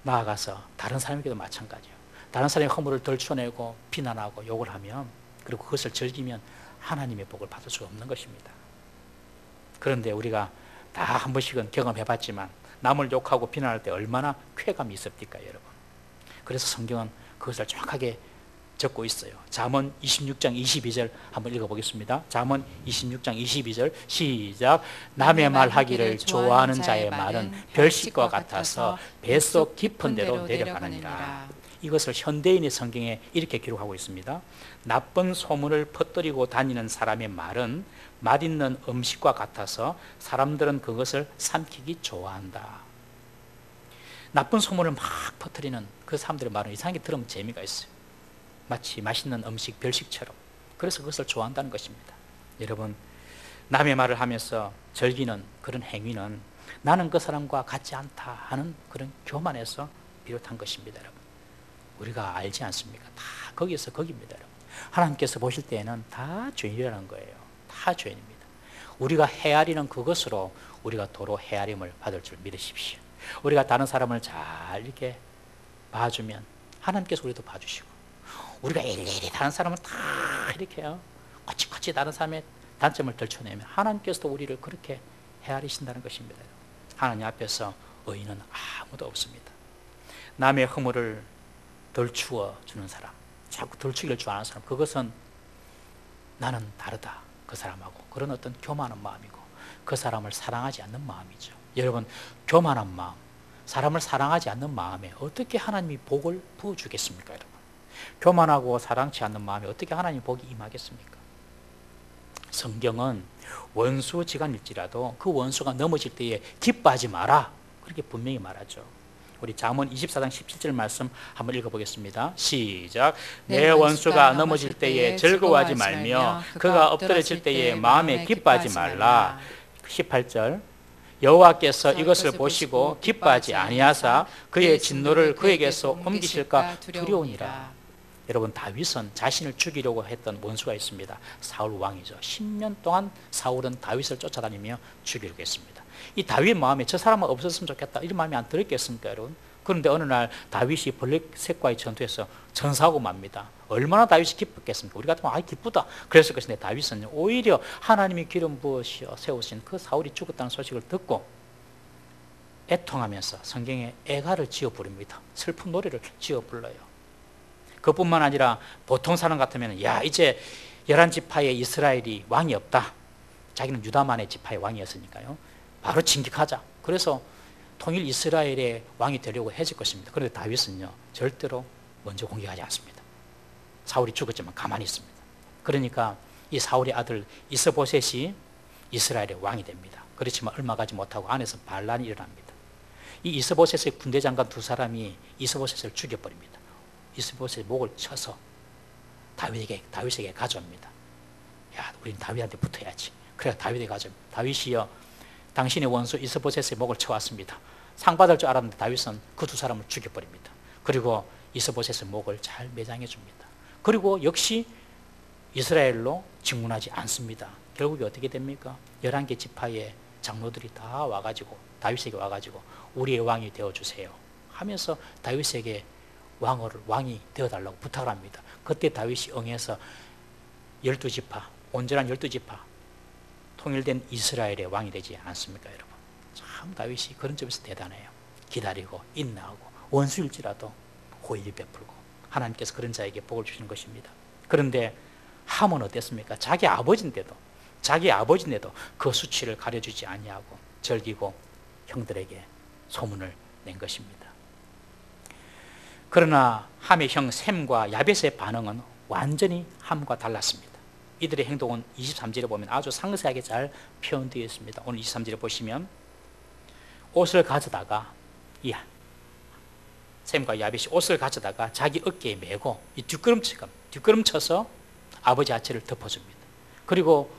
나아가서 다른 사람에게도 마찬가지예요. 다른 사람의 허물을 덜쳐내고 비난하고 욕을 하면 그리고 그것을 즐기면 하나님의 복을 받을 수가 없는 것입니다. 그런데 우리가 다 한 번씩은 경험해봤지만 남을 욕하고 비난할 때 얼마나 쾌감이 있습니까, 여러분? 그래서 성경은 그것을 정확하게 적고 있어요. 잠언 26장 22절 한번 읽어보겠습니다. 잠언 26장 22절 시작. 남의 말하기를 좋아하는 자의 말은 별식과 같아서 뱃속 깊은 데로 내려가느니라. 이것을 현대인의 성경에 이렇게 기록하고 있습니다. 나쁜 소문을 퍼뜨리고 다니는 사람의 말은 맛있는 음식과 같아서 사람들은 그것을 삼키기 좋아한다. 나쁜 소문을 막 퍼뜨리는 그 사람들의 말은 이상하게 들으면 재미가 있어요. 마치 맛있는 음식, 별식처럼. 그래서 그것을 좋아한다는 것입니다. 여러분, 남의 말을 하면서 즐기는 그런 행위는 나는 그 사람과 같지 않다 하는 그런 교만에서 비롯한 것입니다. 여러분, 우리가 알지 않습니까? 다 거기서 거기입니다. 여러분, 하나님께서 보실 때에는 다 죄인이라는 거예요. 다 죄인입니다. 우리가 헤아리는 그것으로 우리가 도로 헤아림을 받을 줄 믿으십시오. 우리가 다른 사람을 잘 이렇게 봐주면 하나님께서 우리도 봐주시고, 우리가 일일이 다른 사람을 다 이렇게요 꼬치꼬치 다른 사람의 단점을 들춰내면 하나님께서도 우리를 그렇게 헤아리신다는 것입니다. 하나님 앞에서 의인은 아무도 없습니다. 남의 허물을 덜추어 주는 사람, 자꾸 덜추기를 좋아하는 사람, 그것은 나는 다르다 그 사람하고, 그런 어떤 교만한 마음이고 그 사람을 사랑하지 않는 마음이죠. 여러분, 교만한 마음, 사람을 사랑하지 않는 마음에 어떻게 하나님이 복을 부어주겠습니까? 여러분, 교만하고 사랑치 않는 마음에 어떻게 하나님 복이 임하겠습니까? 성경은 원수지간일지라도 그 원수가 넘어질 때에 기뻐하지 마라, 그렇게 분명히 말하죠. 우리 잠언 24장 17절 말씀 한번 읽어보겠습니다. 시작. 내 원수가 넘어질 때에 즐거워하지 말며 그가 엎드러질 때에 마음에 기뻐하지 말라. 18절. 여호와께서 이것을 보시고 기뻐하지 아니하사 그의 진노를 그에게서 옮기실까 두려우니라. 여러분, 다윗은 자신을 죽이려고 했던 원수가 있습니다. 사울 왕이죠. 10년 동안 사울은 다윗을 쫓아다니며 죽이려고 했습니다. 이 다윗 마음에 저 사람은 없었으면 좋겠다 이런 마음이 안 들었겠습니까, 여러분? 그런데 어느 날 다윗이 블레셋과의 전투에서 전사하고 맙니다. 얼마나 다윗이 기뻤겠습니까? 우리 같으면 기쁘다 그랬을 것인데 다윗은 오히려 하나님이 기름 부으시어 세우신 그 사울이 죽었다는 소식을 듣고 애통하면서 성경에 애가를 지어 부릅니다. 슬픈 노래를 지어 불러요. 그뿐만 아니라 보통 사람 같으면 이제 11지파의 이스라엘이 왕이 없다. 자기는 유다만의 지파의 왕이었으니까요. 바로 진격하자. 그래서 통일 이스라엘의 왕이 되려고 해질 것입니다. 그런데 다윗은요, 절대로 먼저 공격하지 않습니다. 사울이 죽었지만 가만히 있습니다. 그러니까 이 사울의 아들 이스보셋이 이스라엘의 왕이 됩니다. 그렇지만 얼마 가지 못하고 안에서 반란이 일어납니다. 이 이스보셋의 군대 장관 두 사람이 이스보셋을 죽여버립니다. 이스보셋의 목을 쳐서 다윗에게 가져옵니다. 우린 다윗한테 붙어야지. 그래서 다윗에게 가져옵니다. 다윗이요, 당신의 원수 이스보셋의 목을 쳐왔습니다. 상 받을 줄 알았는데 다윗은 그 두 사람을 죽여버립니다. 그리고 이스보셋의 목을 잘 매장해 줍니다. 그리고 역시 이스라엘로 직문하지 않습니다. 결국에 어떻게 됩니까? 11개 지파의 장로들이 다 와가지고 다윗에게 와가지고 우리의 왕이 되어주세요 하면서 다윗에게 왕이 되어달라고 부탁을 합니다. 그때 다윗이 응해서 12지파, 온전한 12지파 통일된 이스라엘의 왕이 되지 않습니까, 여러분? 참 다윗이 그런 점에서 대단해요. 기다리고 인내하고 원수일지라도 호의를 베풀고 하나님께서 그런 자에게 복을 주시는 것입니다. 그런데 함은 어땠습니까? 자기 아버지인데도 그 수치를 가려주지 아니하고 즐기고 형들에게 소문을 낸 것입니다. 그러나 함의 형 셈과 야벳의 반응은 완전히 함과 달랐습니다. 이들의 행동은 23절에 보면 아주 상세하게 잘 표현되어 있습니다. 오늘 23절에 보시면 옷을 가져다가 셈과 야벳이 옷을 가져다가 자기 어깨에 메고 이 뒷걸음쳐서 아버지 아치를 덮어줍니다. 그리고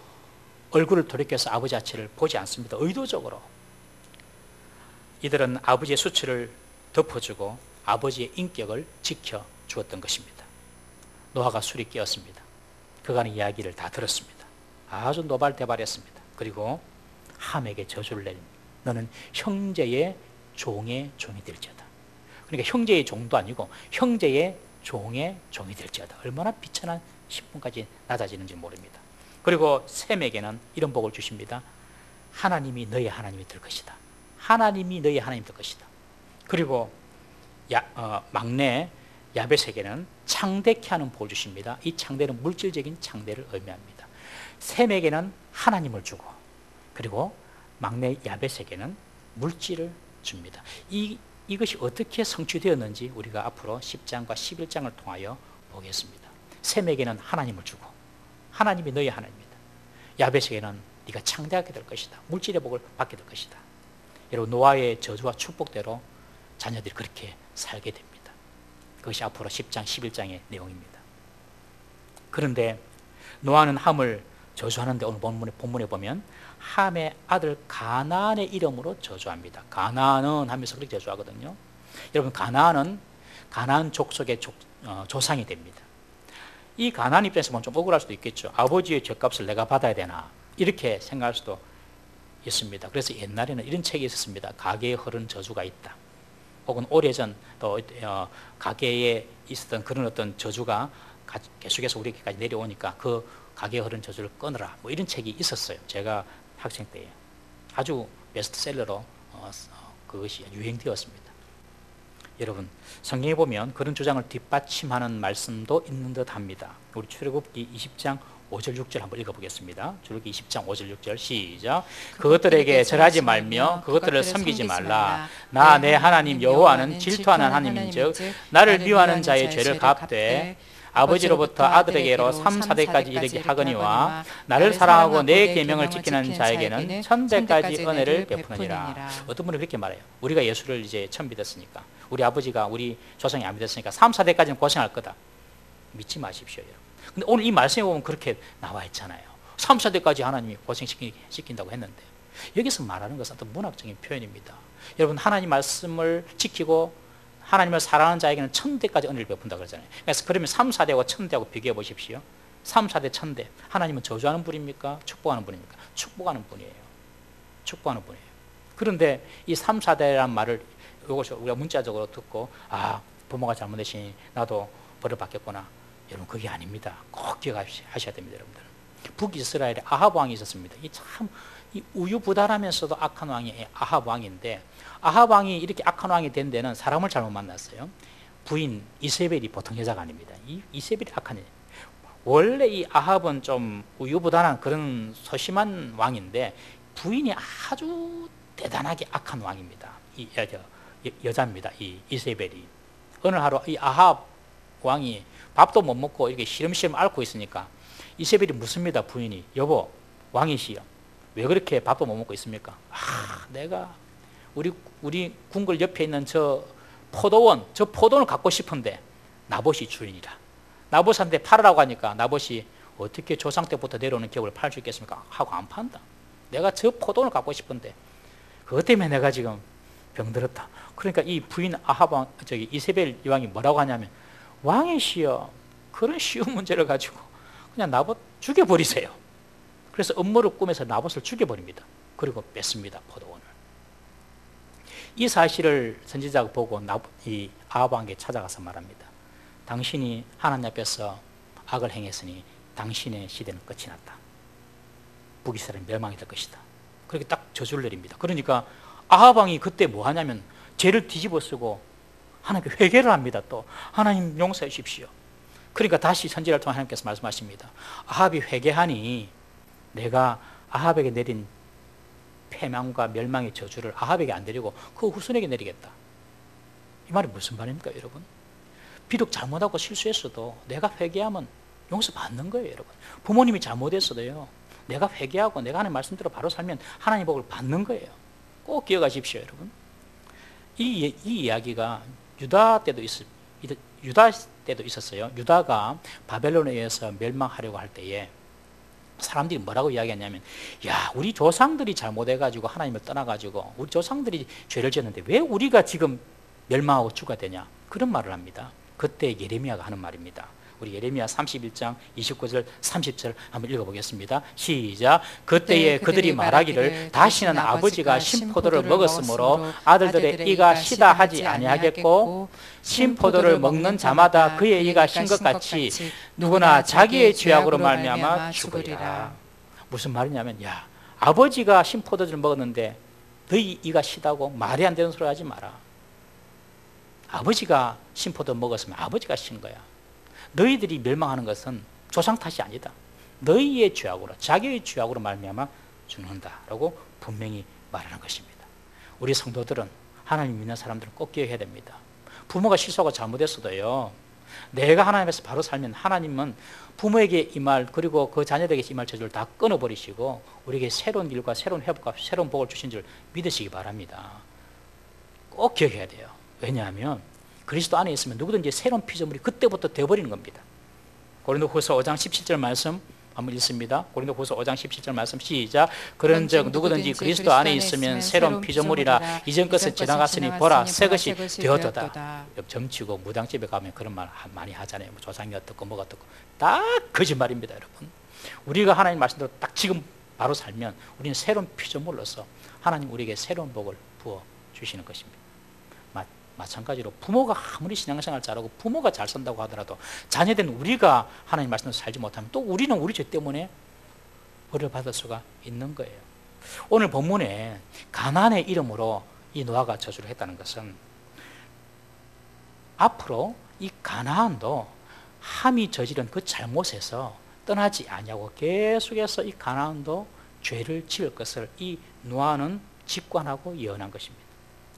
얼굴을 돌이켜서 아버지 아치를 보지 않습니다. 의도적으로 이들은 아버지의 수치를 덮어주고 아버지의 인격을 지켜주었던 것입니다. 노아가 술이 깨었습니다. 그간의 이야기를 다 들었습니다. 아주 노발대발했습니다. 그리고 함에게 저주를 내립니다. 너는 형제의 종의 종이 될지어다. 그러니까 형제의 종도 아니고 형제의 종의 종이 될지어다. 얼마나 비천한 신분까지 낮아지는지 모릅니다. 그리고 셈에게는 이런 복을 주십니다. 하나님이 너의 하나님이 될 것이다. 하나님이 너의 하나님이 될 것이다. 그리고 막내 야벳에게는 창대케 하는 복을 주십니다. 이 창대는 물질적인 창대를 의미합니다. 셈에게는 하나님을 주고 그리고 막내 야벳에게는 물질을 줍니다. 이것이 어떻게 성취되었는지 우리가 앞으로 10장과 11장을 통하여 보겠습니다. 셈에게는 하나님을 주고 하나님이 너의 하나님이다. 야벳에게는 네가 창대하게 될 것이다. 물질의 복을 받게 될 것이다. 여러분, 노아의 저주와 축복대로 자녀들이 그렇게 살게 됩니다. 그것이 앞으로 10장, 11장의 내용입니다. 그런데 노아는 함을 저주하는데 오늘 본문에 보면 함의 아들 가나안의 이름으로 저주합니다. 가나안은 하면서 그렇게 저주하거든요. 여러분, 가나안은 가나안 족속의 조상이 됩니다. 이 가나안 입장에서 보면 좀 억울할 수도 있겠죠. 아버지의 죗값을 내가 받아야 되나 이렇게 생각할 수도 있습니다. 그래서 옛날에는 이런 책이 있었습니다. 가계에 흐른 저주가 있다. 혹은 오래전 또 가계에 있었던 그런 어떤 저주가 계속해서 우리에게까지 내려오니까 그 가계에 흐른 저주를 끊으라, 뭐 이런 책이 있었어요. 제가 학생 때에 아주 베스트셀러로 그것이 유행되었습니다. 여러분, 성경에 보면 그런 주장을 뒷받침하는 말씀도 있는 듯 합니다. 우리 출애굽기 20장 5절 6절 한번 읽어보겠습니다. 출애굽기 20장 5절 6절 시작. 그것들에게 절하지 말며 그것들을 섬기지 말라. 나 내 하나님 여호와는 질투하는 하나님인즉 나를 미워하는 자의 죄를 갚되 아버지로부터 아들에게로 3, 4대까지 이르게 하거니와 나를 사랑하고 내 계명을 지키는 자에게는 천대까지 은혜를 베푸느니라. 어떤 분은 그렇게 말해요. 우리가 예수를 이제 처음 믿었으니까, 우리 아버지가 우리 조상이 안 믿었으니까 3, 4대까지는 고생할 거다. 믿지 마십시오, 여러분. 근데 오늘 이 말씀에 보면 그렇게 나와 있잖아요. 3, 4대까지 하나님이 고생시킨다고 했는데, 여기서 말하는 것은 어떤 문학적인 표현입니다. 여러분, 하나님 말씀을 지키고 하나님을 사랑하는 자에게는 1000대까지 은혜를 베푼다 그러잖아요. 그래서 그러면 3, 4대와 1000대하고 비교해 보십시오. 3, 4대, 1000대. 하나님은 저주하는 분입니까? 축복하는 분입니까? 축복하는 분이에요. 축복하는 분이에요. 그런데 이 3, 4대란 말을 이것을 우리가 문자적으로 듣고, 아, 부모가 잘못되시니 나도 벌을 받겠구나. 여러분, 그게 아닙니다. 꼭 기억하셔야 됩니다, 여러분들. 북이스라엘에 아합 왕이 있었습니다. 이 우유부단하면서도 악한 왕이 아합 왕인데, 아합 왕이 이렇게 악한 왕이 된 데는 사람을 잘못 만났어요. 부인 이세벨이 보통 여자가 아닙니다. 이세벨이 악한 여자. 원래 이 아합은 좀 우유부단한 그런 소심한 왕인데, 부인이 아주 대단하게 악한 왕입니다. 이 여자입니다. 이 이세벨이. 어느 하루 이 아합 왕이 밥도 못 먹고 이렇게 시름시름 앓고 있으니까 이세벨이 묻습니다. 부인이, 여보, 왕이시여, 왜 그렇게 밥도 못 먹고 있습니까? 아, 내가 우리 궁궐 옆에 있는 저 포도원을 갖고 싶은데 나봇이 주인이라. 나봇한테 팔으라고 하니까 나봇이 어떻게 조상 때부터 내려오는 기업을 팔 수 있겠습니까? 하고 안 판다. 내가 저 포도원을 갖고 싶은데 그것 때문에 내가 지금 병들었다. 그러니까 이 부인 아합 이세벨 왕이 뭐라고 하냐면, 왕이시여, 그런 쉬운 문제를 가지고 그냥 나봇 죽여버리세요. 그래서 음모를 꾸며서 나봇을 죽여버립니다. 그리고 뺐습니다, 포도원을. 이 사실을 선지자가 보고 이 아합 왕에게 찾아가서 말합니다. 당신이 하나님 앞에서 악을 행했으니 당신의 시대는 끝이 났다. 북이스라엘 멸망이 될 것이다. 그렇게 딱 저주를 내립니다. 그러니까 아합 왕이 그때 뭐 하냐면 죄를 뒤집어 쓰고 하나님께 회개를 합니다. 또 하나님 용서해 주십시오. 그러니까 다시 선지자를 통해 하나님께서 말씀하십니다. 아합이 회개하니 내가 아합에게 내린 패망과 멸망의 저주를 아합에게 안 내리고 그 후손에게 내리겠다. 이 말이 무슨 말입니까, 여러분? 비록 잘못하고 실수했어도 내가 회개하면 용서받는 거예요, 여러분. 부모님이 잘못했어도요, 내가 회개하고 내가 하는 말씀대로 바로 살면 하나님 복을 받는 거예요. 꼭 기억하십시오, 여러분. 이 이야기가 유다 때도 있었어요. 유다가 바벨론에 의해서 멸망하려고 할 때에 사람들이 뭐라고 이야기하냐면, 야, 우리 조상들이 잘못해가지고 하나님을 떠나가지고 우리 조상들이 죄를 지었는데 왜 우리가 지금 멸망하고 죽어야 되냐, 그런 말을 합니다. 그때 예레미야가 하는 말입니다. 우리 예레미야 31장 29절 30절 한번 읽어보겠습니다. 시작. 그때에 그들이 말하기를 다시는 아버지가 신포도를 먹었으므로 아들들의 이가 시다 하지 아니하겠고, 신포도를 먹는 자마다 그의 이가 신 것 같이 누구나 자기의 죄악으로 말미암아 죽으리라. 무슨 말이냐면, 야, 아버지가 신포도를 먹었는데 너희 이가 시다고 말이 안 되는 소리 하지 마라. 아버지가 신포도 먹었으면 아버지가 신 거야. 너희들이 멸망하는 것은 조상 탓이 아니다. 너희의 죄악으로, 자기의 죄악으로 말미암아 죽는다라고 분명히 말하는 것입니다. 우리 성도들은, 하나님 믿는 사람들은 꼭 기억해야 됩니다. 부모가 실수하고 잘못했어도요, 내가 하나님에서 바로 살면 하나님은 부모에게 이 말, 그리고 그 자녀들에게 이 말 저주를 다 끊어버리시고 우리에게 새로운 일과 새로운 회복과 새로운 복을 주신 줄 믿으시기 바랍니다. 꼭 기억해야 돼요. 왜냐하면 그리스도 안에 있으면 누구든지 새로운 피조물이 그때부터 되어버리는 겁니다. 고린도후서 5장 17절 말씀 한번 읽습니다. 고린도후서 5장 17절 말씀 시작. 그런즉 누구든지 그리스도 안에 있으면 새로운 피조물이라, 이전 것은 지나갔으니 보라 새 것이 되었도다. 점치고 무당집에 가면 그런 말 많이 하잖아요. 뭐 조상이 어떻고 뭐가 어떻고. 딱 거짓말입니다, 여러분. 우리가 하나님 말씀대로 딱 지금 바로 살면 우리는 새로운 피조물로서 하나님 우리에게 새로운 복을 부어 주시는 것입니다. 마찬가지로 부모가 아무리 신앙생활 잘하고 부모가 잘 산다고 하더라도 자녀된 우리가 하나님 말씀대로 살지 못하면 또 우리는 우리 죄 때문에 벌을 받을 수가 있는 거예요. 오늘 본문에 가나안의 이름으로 이 노아가 저주를 했다는 것은 앞으로 이 가나안도 함이 저지른 그 잘못에서 떠나지 아니하고 계속해서 이 가나안도 죄를 지을 것을 이 노아는 직관하고 예언한 것입니다.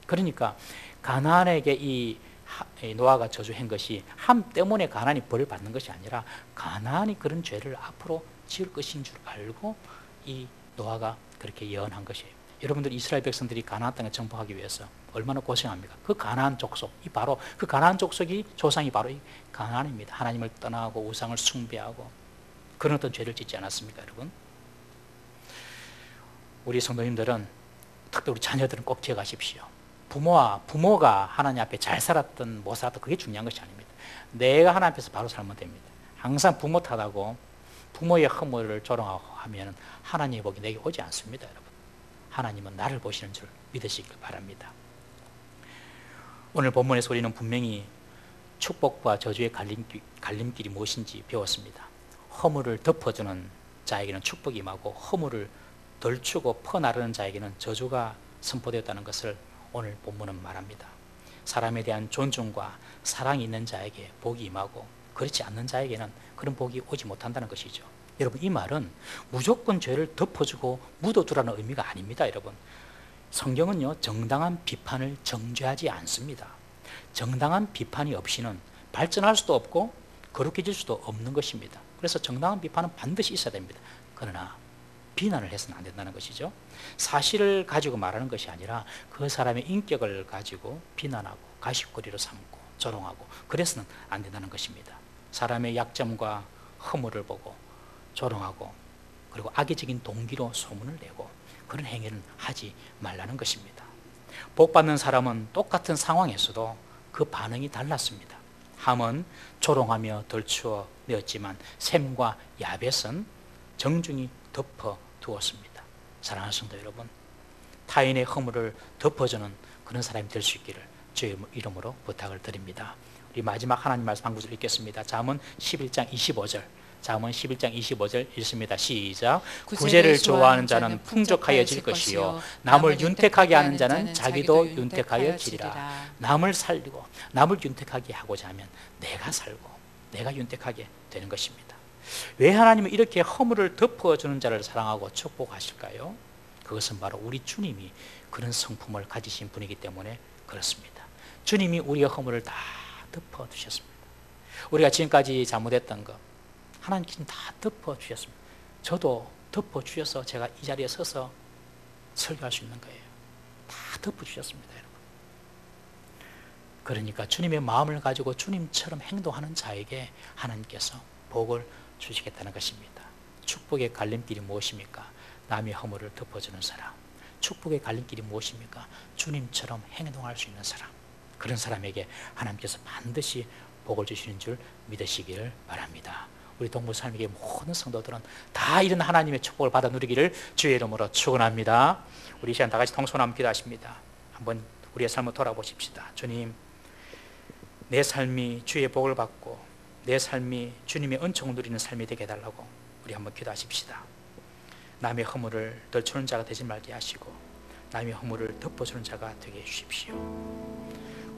그러니까 가나안에게 이 노아가 저주한 것이 함 때문에 가나안이 벌을 받는 것이 아니라 가나안이 그런 죄를 앞으로 지을 것인 줄 알고 이 노아가 그렇게 예언한 것이에요. 여러분들 이스라엘 백성들이 가나안 땅에 정복하기 위해서 얼마나 고생합니까? 그 가나안 족속, 이 바로 그 가나안 족속이 조상이 바로 이 가나안입니다. 하나님을 떠나고 우상을 숭배하고 그런 어떤 죄를 짓지 않았습니까, 여러분? 우리 성도님들은, 특히 우리 자녀들은 꼭 기억하십시오. 부모가 하나님 앞에 잘 살았든 못 살았든 그게 중요한 것이 아닙니다. 내가 하나님 앞에서 바로 살면 됩니다. 항상 부모 탓하고 부모의 허물을 조롱하고 하면 하나님의 복이 내게 오지 않습니다, 여러분. 하나님은 나를 보시는 줄 믿으시길 바랍니다. 오늘 본문에서 우리는 분명히 축복과 저주의 갈림길이 무엇인지 배웠습니다. 허물을 덮어주는 자에게는 축복이 임하고 허물을 덜추고 퍼나르는 자에게는 저주가 선포되었다는 것을 오늘 본문은 말합니다. 사람에 대한 존중과 사랑이 있는 자에게 복이 임하고 그렇지 않는 자에게는 그런 복이 오지 못한다는 것이죠. 여러분, 이 말은 무조건 죄를 덮어주고 묻어두라는 의미가 아닙니다. 여러분, 성경은요 정당한 비판을 정죄하지 않습니다. 정당한 비판이 없이는 발전할 수도 없고 거룩해질 수도 없는 것입니다. 그래서 정당한 비판은 반드시 있어야 됩니다. 그러나 비난을 해서는 안 된다는 것이죠. 사실을 가지고 말하는 것이 아니라 그 사람의 인격을 가지고 비난하고 가십거리로 삼고 조롱하고 그래서는 안 된다는 것입니다. 사람의 약점과 허물을 보고 조롱하고 그리고 악의적인 동기로 소문을 내고 그런 행위는 하지 말라는 것입니다. 복받는 사람은 똑같은 상황에서도 그 반응이 달랐습니다. 함은 조롱하며 덜추어 내었지만 셈과 야벳은 정중히 덮어두었습니다. 사랑하는 성도 여러분, 타인의 허물을 덮어주는 그런 사람이 될 수 있기를 주의 이름으로 부탁을 드립니다. 우리 마지막 하나님 말씀 한 구절 읽겠습니다. 잠언 11장 25절. 잠언 11장 25절 읽습니다. 시작. 구제를 좋아하는 자는 풍족하여질 것이요 남을 윤택하게 하는 자는 자기도 윤택하여지리라. 남을 살리고 남을 윤택하게 하고자 하면 내가 살고 내가 윤택하게 되는 것입니다. 왜 하나님은 이렇게 허물을 덮어주는 자를 사랑하고 축복하실까요? 그것은 바로 우리 주님이 그런 성품을 가지신 분이기 때문에 그렇습니다. 주님이 우리의 허물을 다 덮어주셨습니다. 우리가 지금까지 잘못했던 것 하나님께서 다 덮어주셨습니다. 저도 덮어주셔서 제가 이 자리에 서서 설교할 수 있는 거예요. 다 덮어주셨습니다, 여러분. 그러니까 주님의 마음을 가지고 주님처럼 행동하는 자에게 하나님께서 복을 주시겠다는 것입니다. 축복의 갈림길이 무엇입니까? 남의 허물을 덮어주는 사람. 축복의 갈림길이 무엇입니까? 주님처럼 행동할 수 있는 사람. 그런 사람에게 하나님께서 반드시 복을 주시는 줄 믿으시기를 바랍니다. 우리 동부살미교회 모든 성도들은 다 이런 하나님의 축복을 받아 누리기를 주의 이름으로 축원합니다. 우리 이 시간 다 같이 동서남북 기도하십니다. 한번 우리의 삶을 돌아보십시다. 주님, 내 삶이 주의 복을 받고 내 삶이 주님의 은총을 누리는 삶이 되게 해달라고 우리 한번 기도하십시다. 남의 허물을 덜추는 자가 되지 말게 하시고 남의 허물을 덮어주는 자가 되게 해주십시오.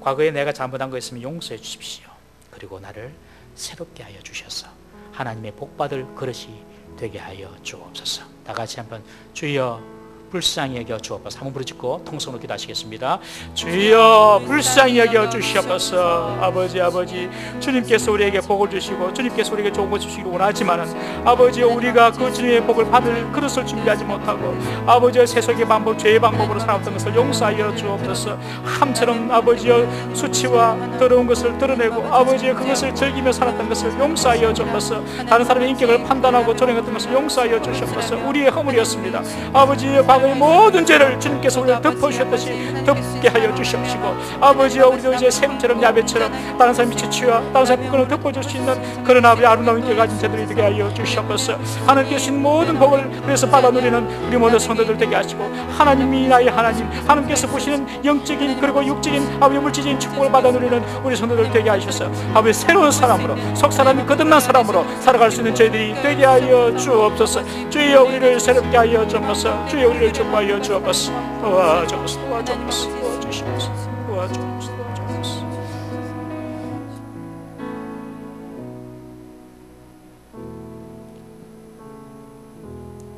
과거에 내가 잘못한 거 있으면 용서해 주십시오. 그리고 나를 새롭게 하여 주셔서 하나님의 복받을 그릇이 되게 하여 주옵소서. 다 같이 한번 주여 불쌍히 여겨 주옵소서. 한번 부르짖고 통성으로 기도하시겠습니다. 주여 불쌍히 여겨 주시옵소서. 아버지 주님께서 우리에게 복을 주시고 주님께서 우리에게 좋은 것 주시기를 원하지만은 아버지 우리가 그 주님의 복을 받을 그릇을 준비하지 못하고 아버지 세속의 방법 죄의 방법으로 살았던 것을 용서하여 주옵소서. 함처럼 아버지여 수치와 더러운 것을 드러내고 아버지여 그것을 즐기며 살았던 것을 용서하여 주옵소서. 다른 사람의 인격을 판단하고 조롱했던 것을 용서하여 주시옵소서. 우리의 허물이었습니다. 아버지여 과거의 모든 죄를 주님께서 우리를 덮어주셨듯이 덮게 하여 주시옵시고 아버지여 우리도 이제 샘처럼 야벳처럼 다른 사람이 지치와 다른 사람의 부끄러움을 덮어줄 수 있는 그런 아버지 아름다운 인격을 가진 자들이 되게 하여 주시옵소서. 하나님께서 주신 모든 복을 그래서 받아 누리는 우리 모든 성도들 되게 하시고 하나님이 나의 하나님께서 보시는 영적인 그리고 육적인 아버지 물질적인 축복을 받아 누리는 우리 성도들 되게 하셔서 아버지 새로운 사람으로 속 사람이 거듭난 사람으로 살아갈 수 있는 저희들이 되게 하여 주옵소서. 주여 우리를 새롭게 하여 주옵소서. 주여 우리를 축복하여 주옵소서. 도와주시옵소서.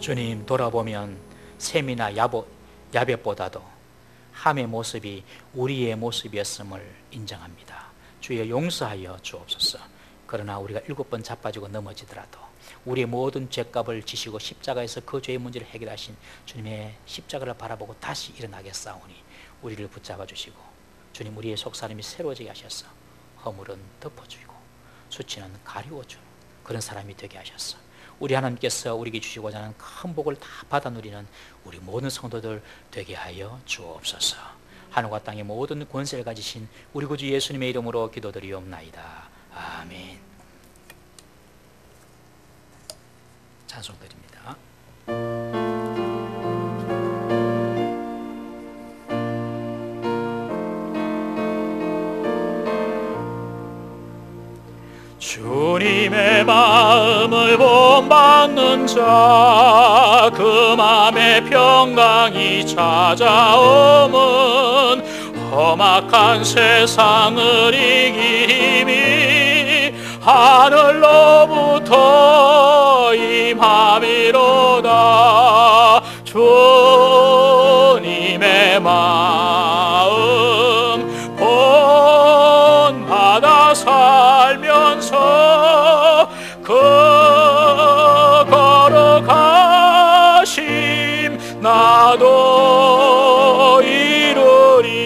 주님, 돌아보면 셈이나 야벳보다도 함의 모습이 우리의 모습이었음을 인정합니다. 주여 용서하여 주옵소서. 그러나 우리가 7번 자빠지고 넘어지더라도 우리의 모든 죄값을 지시고 십자가에서 그 죄의 문제를 해결하신 주님의 십자가를 바라보고 다시 일어나겠사오니 우리를 붙잡아 주시고 주님 우리의 속사람이 새로워지게 하셔서 허물은 덮어주고 수치는 가리워주는 그런 사람이 되게 하셨어. 우리 하나님께서 우리에게 주시고자 하는 큰 복을 다 받아 누리는 우리 모든 성도들 되게 하여 주옵소서. 하늘과 땅의 모든 권세를 가지신 우리 구주 예수님의 이름으로 기도드리옵나이다. 아멘. 찬송드립니다. 주님의 마음을 본받는 자, 그 마음에 평강이 찾아오면 험악한 세상을 이김이 하늘로부터 임함이로다. 주님의 마음 본받아 살면서 그 걸어가심 나도 이루리.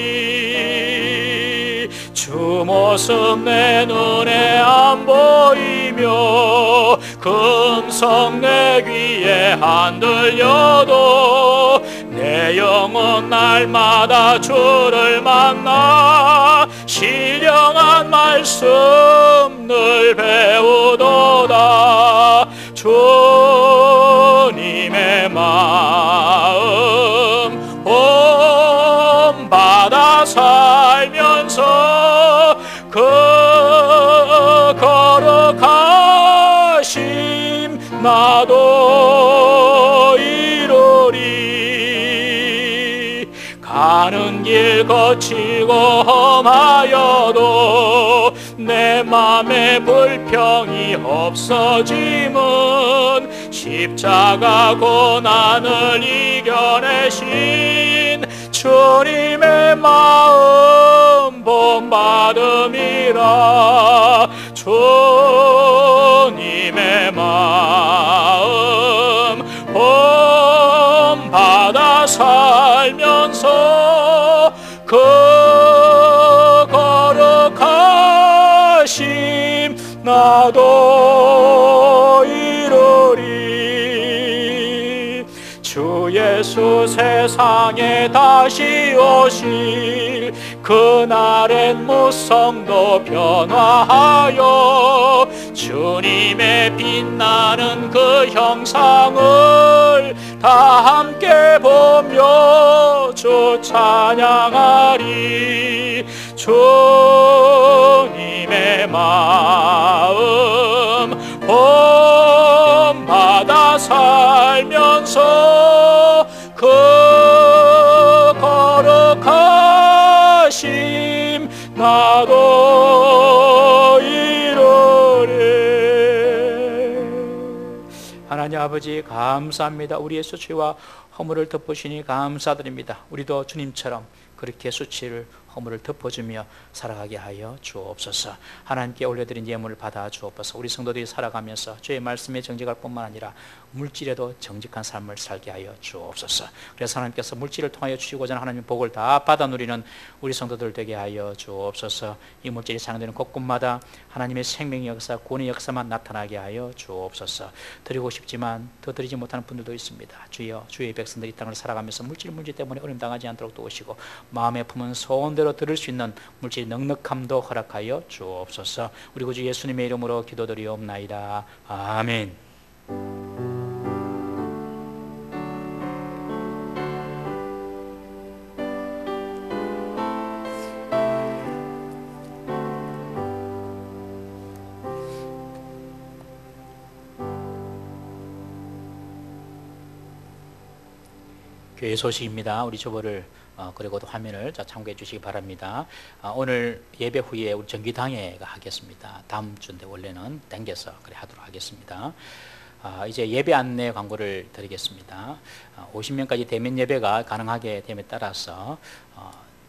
주 모습 내 눈에 안 보이며 금성 내 귀에 안 들려도 내 영혼 날마다 주를 만나 신령한 말씀 늘 배우도다. 주님의 마음 본받아 살면서 그 걸어가심 나도 이루리. 가는 길 거칠고 험하여도 내 맘에 불평이 없어짐은 십자가 고난을 이겨내신 주님의 마음 본받음이라. 주님의 마음 본받아 살면서 그 걸어가심 나도 이루리. 주 예수 세상에 다시 오실 그날엔 무성도 변화하여 주님의 빛나는 그 형상을 다 함께 보며 주 찬양하리. 주님의 마음 본받아 살면서 그 걸어가심 나도 이루리. 하나님 아버지 감사합니다. 우리의 수치와 허물을 덮으시니 감사드립니다. 우리도 주님처럼 그렇게 수치를 허물을 덮어주며 살아가게 하여 주옵소서. 하나님께 올려드린 예물을 받아 주옵소서. 우리 성도들이 살아가면서 주의 말씀에 정직할 뿐만 아니라 물질에도 정직한 삶을 살게 하여 주옵소서. 그래서 하나님께서 물질을 통하여 주시고자 하는 하나님의 복을 다 받아 누리는 우리 성도들 되게 하여 주옵소서. 이 물질이 사용되는 곳곳마다 하나님의 생명의 역사, 구원의 역사만 나타나게 하여 주옵소서. 드리고 싶지만 더 드리지 못하는 분들도 있습니다. 주여, 주의 백성들이 이 땅을 살아가면서 물질 때문에 어려움 당하지 않도록 도우시고 마음의 품은 소원대로 들을 수 있는 물질의 넉넉함도 허락하여 주옵소서. 우리 구주 예수님의 이름으로 기도드리옵나이다. 아멘. 교회 소식입니다. 우리 주보를 그리고 또 화면을 참고해 주시기 바랍니다. 오늘 예배 후에 우리 정기당회가 하겠습니다. 다음 주인데 원래는 당겨서 그래 하도록 하겠습니다. 이제 예배 안내 광고를 드리겠습니다. 50명까지 대면 예배가 가능하게 됨에 따라서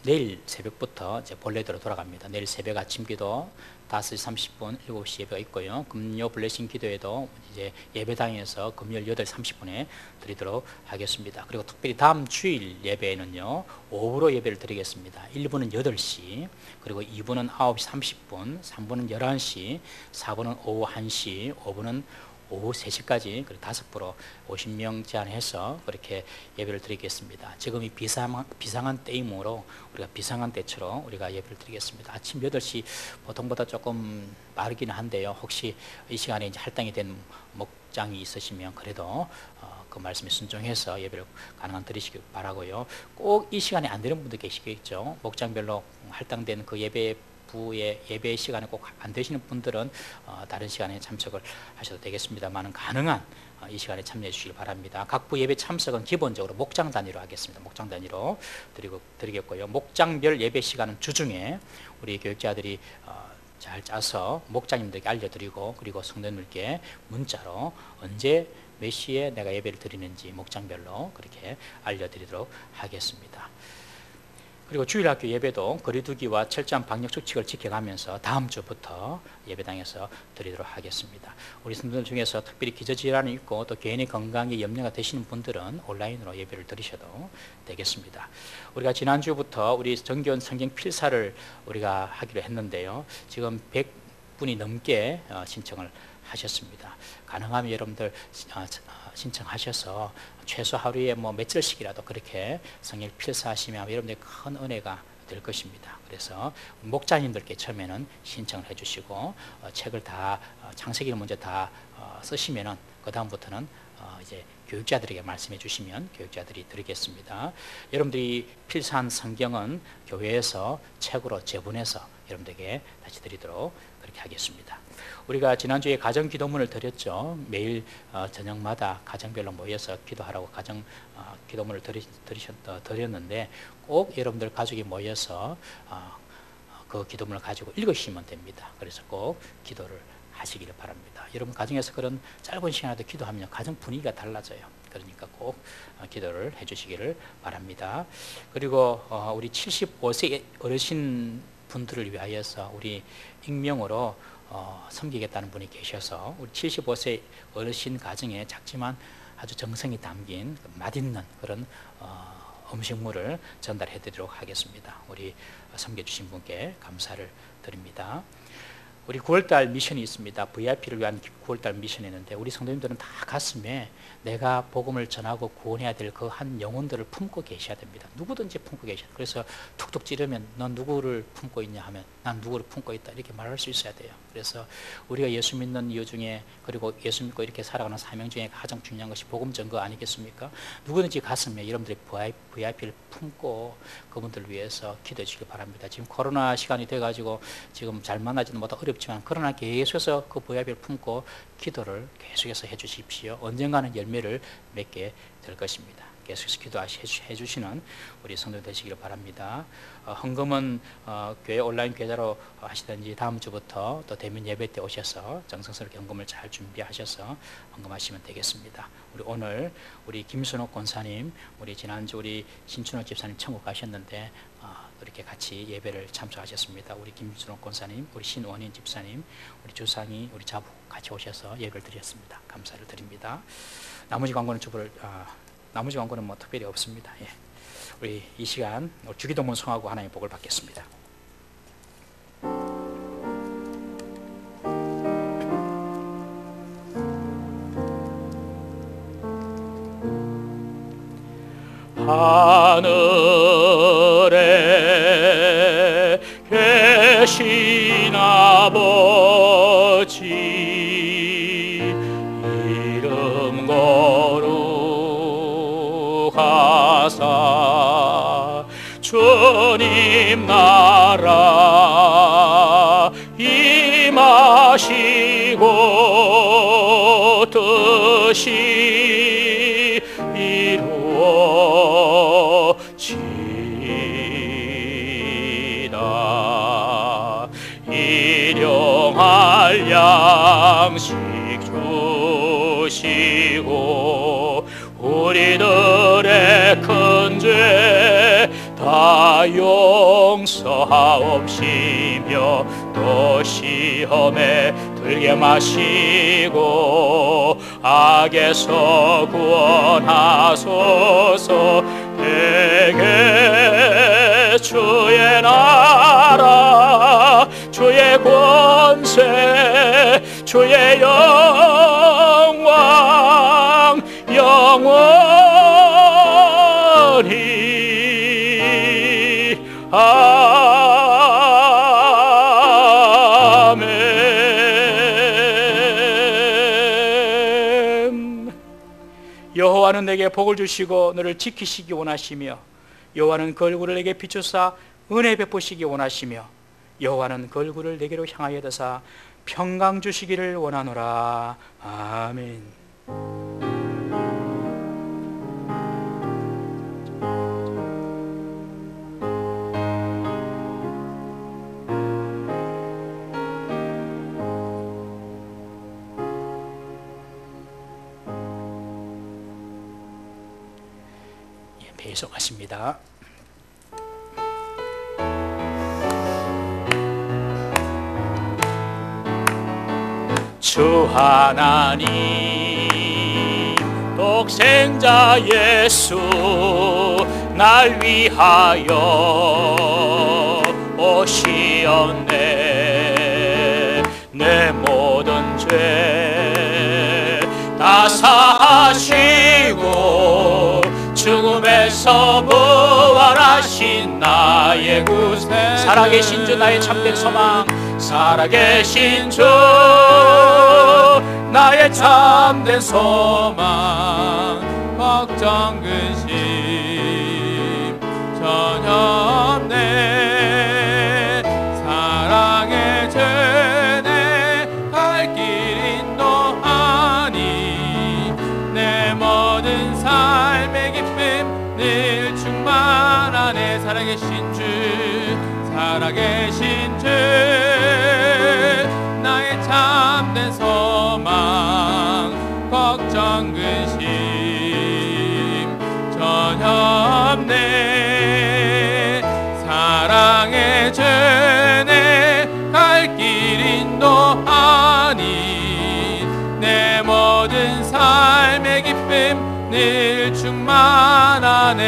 내일 새벽부터 이제 본래대로 돌아갑니다. 내일 새벽 아침 기도 5시 30분, 7시 예배가 있고요. 금요 블레싱 기도에도 이제 예배당에서 금요일 8시 30분에 드리도록 하겠습니다. 그리고 특별히 다음 주일 예배에는요, 오후로 예배를 드리겠습니다. 1부는 8시, 그리고 2부는 9시 30분, 3부는 11시, 4부는 오후 1시, 5부는 오후 3시까지 그리고 5부로 50명 제한해서 그렇게 예배를 드리겠습니다. 지금 이 비상한 때이므로 우리가 비상한 때처럼 우리가 예배를 드리겠습니다. 아침 8시 보통보다 조금 빠르기는 한데요. 혹시 이 시간에 이제 할당이 된 목장이 있으시면 그래도 그 말씀에 순종해서 예배를 가능한 드리시길 바라고요. 꼭 이 시간에 안 되는 분들 계시겠죠. 목장별로 할당된 그 예배 시간에 꼭 안 되시는 분들은 다른 시간에 참석을 하셔도 되겠습니다만 가능한 이 시간에 참여해 주시기 바랍니다. 각 부 예배 참석은 기본적으로 목장 단위로 하겠습니다. 목장 단위로 드리겠고요. 목장별 예배 시간은 주중에 우리 교육자들이 잘 짜서 목장님들에게 알려드리고, 그리고 성도님들께 문자로 언제 몇 시에 내가 예배를 드리는지 목장별로 그렇게 알려드리도록 하겠습니다. 그리고 주일학교 예배도 거리두기와 철저한 방역 수칙을 지켜가면서 다음 주부터 예배당에서 드리도록 하겠습니다. 우리 성도들 중에서 특별히 기저질환이 있고 또 개인의 건강에 염려가 되시는 분들은 온라인으로 예배를 드리셔도 되겠습니다. 우리가 지난주부터 우리 정기원 성경 필사를 우리가 하기로 했는데요. 지금 100분이 넘게 신청을 하셨습니다. 가능하면 여러분들 신청하셔서 최소 하루에 몇 절씩이라도 그렇게 성경 필사하시면 여러분들의 큰 은혜가 될 것입니다. 그래서 목자님들께 처음에는 신청을 해주시고 책을 다 창세기를 먼저 다 쓰시면은 그 다음부터는 이제 교육자들에게 말씀해 주시면 교육자들이 드리겠습니다. 여러분들이 필사한 성경은 교회에서 책으로 재본해서 여러분들에게 다시 드리도록 그렇게 하겠습니다. 우리가 지난주에 가정 기도문을 드렸죠. 매일 저녁마다 가정별로 모여서 기도하라고 가정 기도문을 드렸는데 꼭 여러분들 가족이 모여서 그 기도문을 가지고 읽으시면 됩니다. 그래서 꼭 기도를 하시기를 바랍니다. 여러분 가정에서 그런 짧은 시간에도 기도하면 가정 분위기가 달라져요. 그러니까 꼭 기도를 해주시기를 바랍니다. 그리고 우리 75세 어르신 분들을 위하여서 우리 익명으로 섬기겠다는 분이 계셔서 우리 75세 어르신 가정에 작지만 아주 정성이 담긴 맛있는 그런 음식물을 전달해 드리도록 하겠습니다. 우리 섬겨주신 분께 감사를 드립니다. 우리 9월달 미션이 있습니다. VIP를 위한 9월달 미션이 있는데 우리 성도님들은 다 가슴에 내가 복음을 전하고 구원해야 될 그 한 영혼들을 품고 계셔야 됩니다. 누구든지 품고 계셔야 돼요. 그래서 툭툭 찌르면 넌 누구를 품고 있냐 하면 난 누구를 품고 있다 이렇게 말할 수 있어야 돼요. 그래서 우리가 예수 믿는 이유 중에 그리고 예수 믿고 이렇게 살아가는 사명 중에 가장 중요한 것이 복음 전거 아니겠습니까? 누구든지 가슴에 여러분들이 VIP를 품고 그분들을 위해서 기도해 주시기 바랍니다. 지금 코로나 시간이 돼가지고 지금 잘 만나지는 못하고 어렵지만 그러나 계속해서 그 VIP를 품고 기도를 계속해서 해 주십시오. 언젠가는 열매를 맺게 될 것입니다. 계속해서 기도해 주시는 우리 성도 되시기를 바랍니다. 헌금은 교회 온라인 계좌로 하시든지 다음 주부터 또 대면 예배 때 오셔서 정성스럽게 헌금을 잘 준비하셔서 헌금하시면 되겠습니다. 우리 오늘 우리 김순옥 권사님, 우리 지난주 우리 신춘옥 집사님 천국 가셨는데 이렇게 같이 예배를 참석하셨습니다. 우리 김순옥 권사님, 우리 신원인 집사님, 우리 주상이, 우리 자부 같이 오셔서 예배를 드렸습니다. 감사를 드립니다. 나머지 광고는 특별히 없습니다. 예. 우리 이 시간 주기도문 성하고 하나님의 복을 받겠습니다. 하늘에 계신 아버지 이름 거룩하사 주님 나라 임하시고 뜻이 이루어지다. 일용할 양식 주시 우리들의 큰 죄 다 용서하옵시며 또 시험에 들게 마시고 악에서 구원하소서. 대개 주의 나라 주의 권세 주의 영광 영원히 아멘. 여호와는 내게 복을 주시고 너를 지키시기 원하시며 여호와는 그 얼굴을 내게 비추사 은혜 베푸시기 원하시며 여호와는 그 얼굴을 내게로 향하여 드사 평강 주시기를 원하노라. 아멘. 배송하십니다. 주 하나님 독생자 예수 날 위하여 오시었네. 내 모든 죄 다 사하시고 죽음에서 부활하신 나의 구세 살아계신 주 나의 참된 소망 살아계신 주 나의 참된 소망 걱정 근심 전혀 없네. 사랑의 죄내 갈 길 인도하니 내 모든 삶의 기쁨 늘 충만하네. 살아계신 주 살아계신 주 나의 참된 소망 걱정 근심 전혀 없네. 사랑의 죄내 갈 길 인도하니 내 모든 삶의 기쁨 늘 충만하네.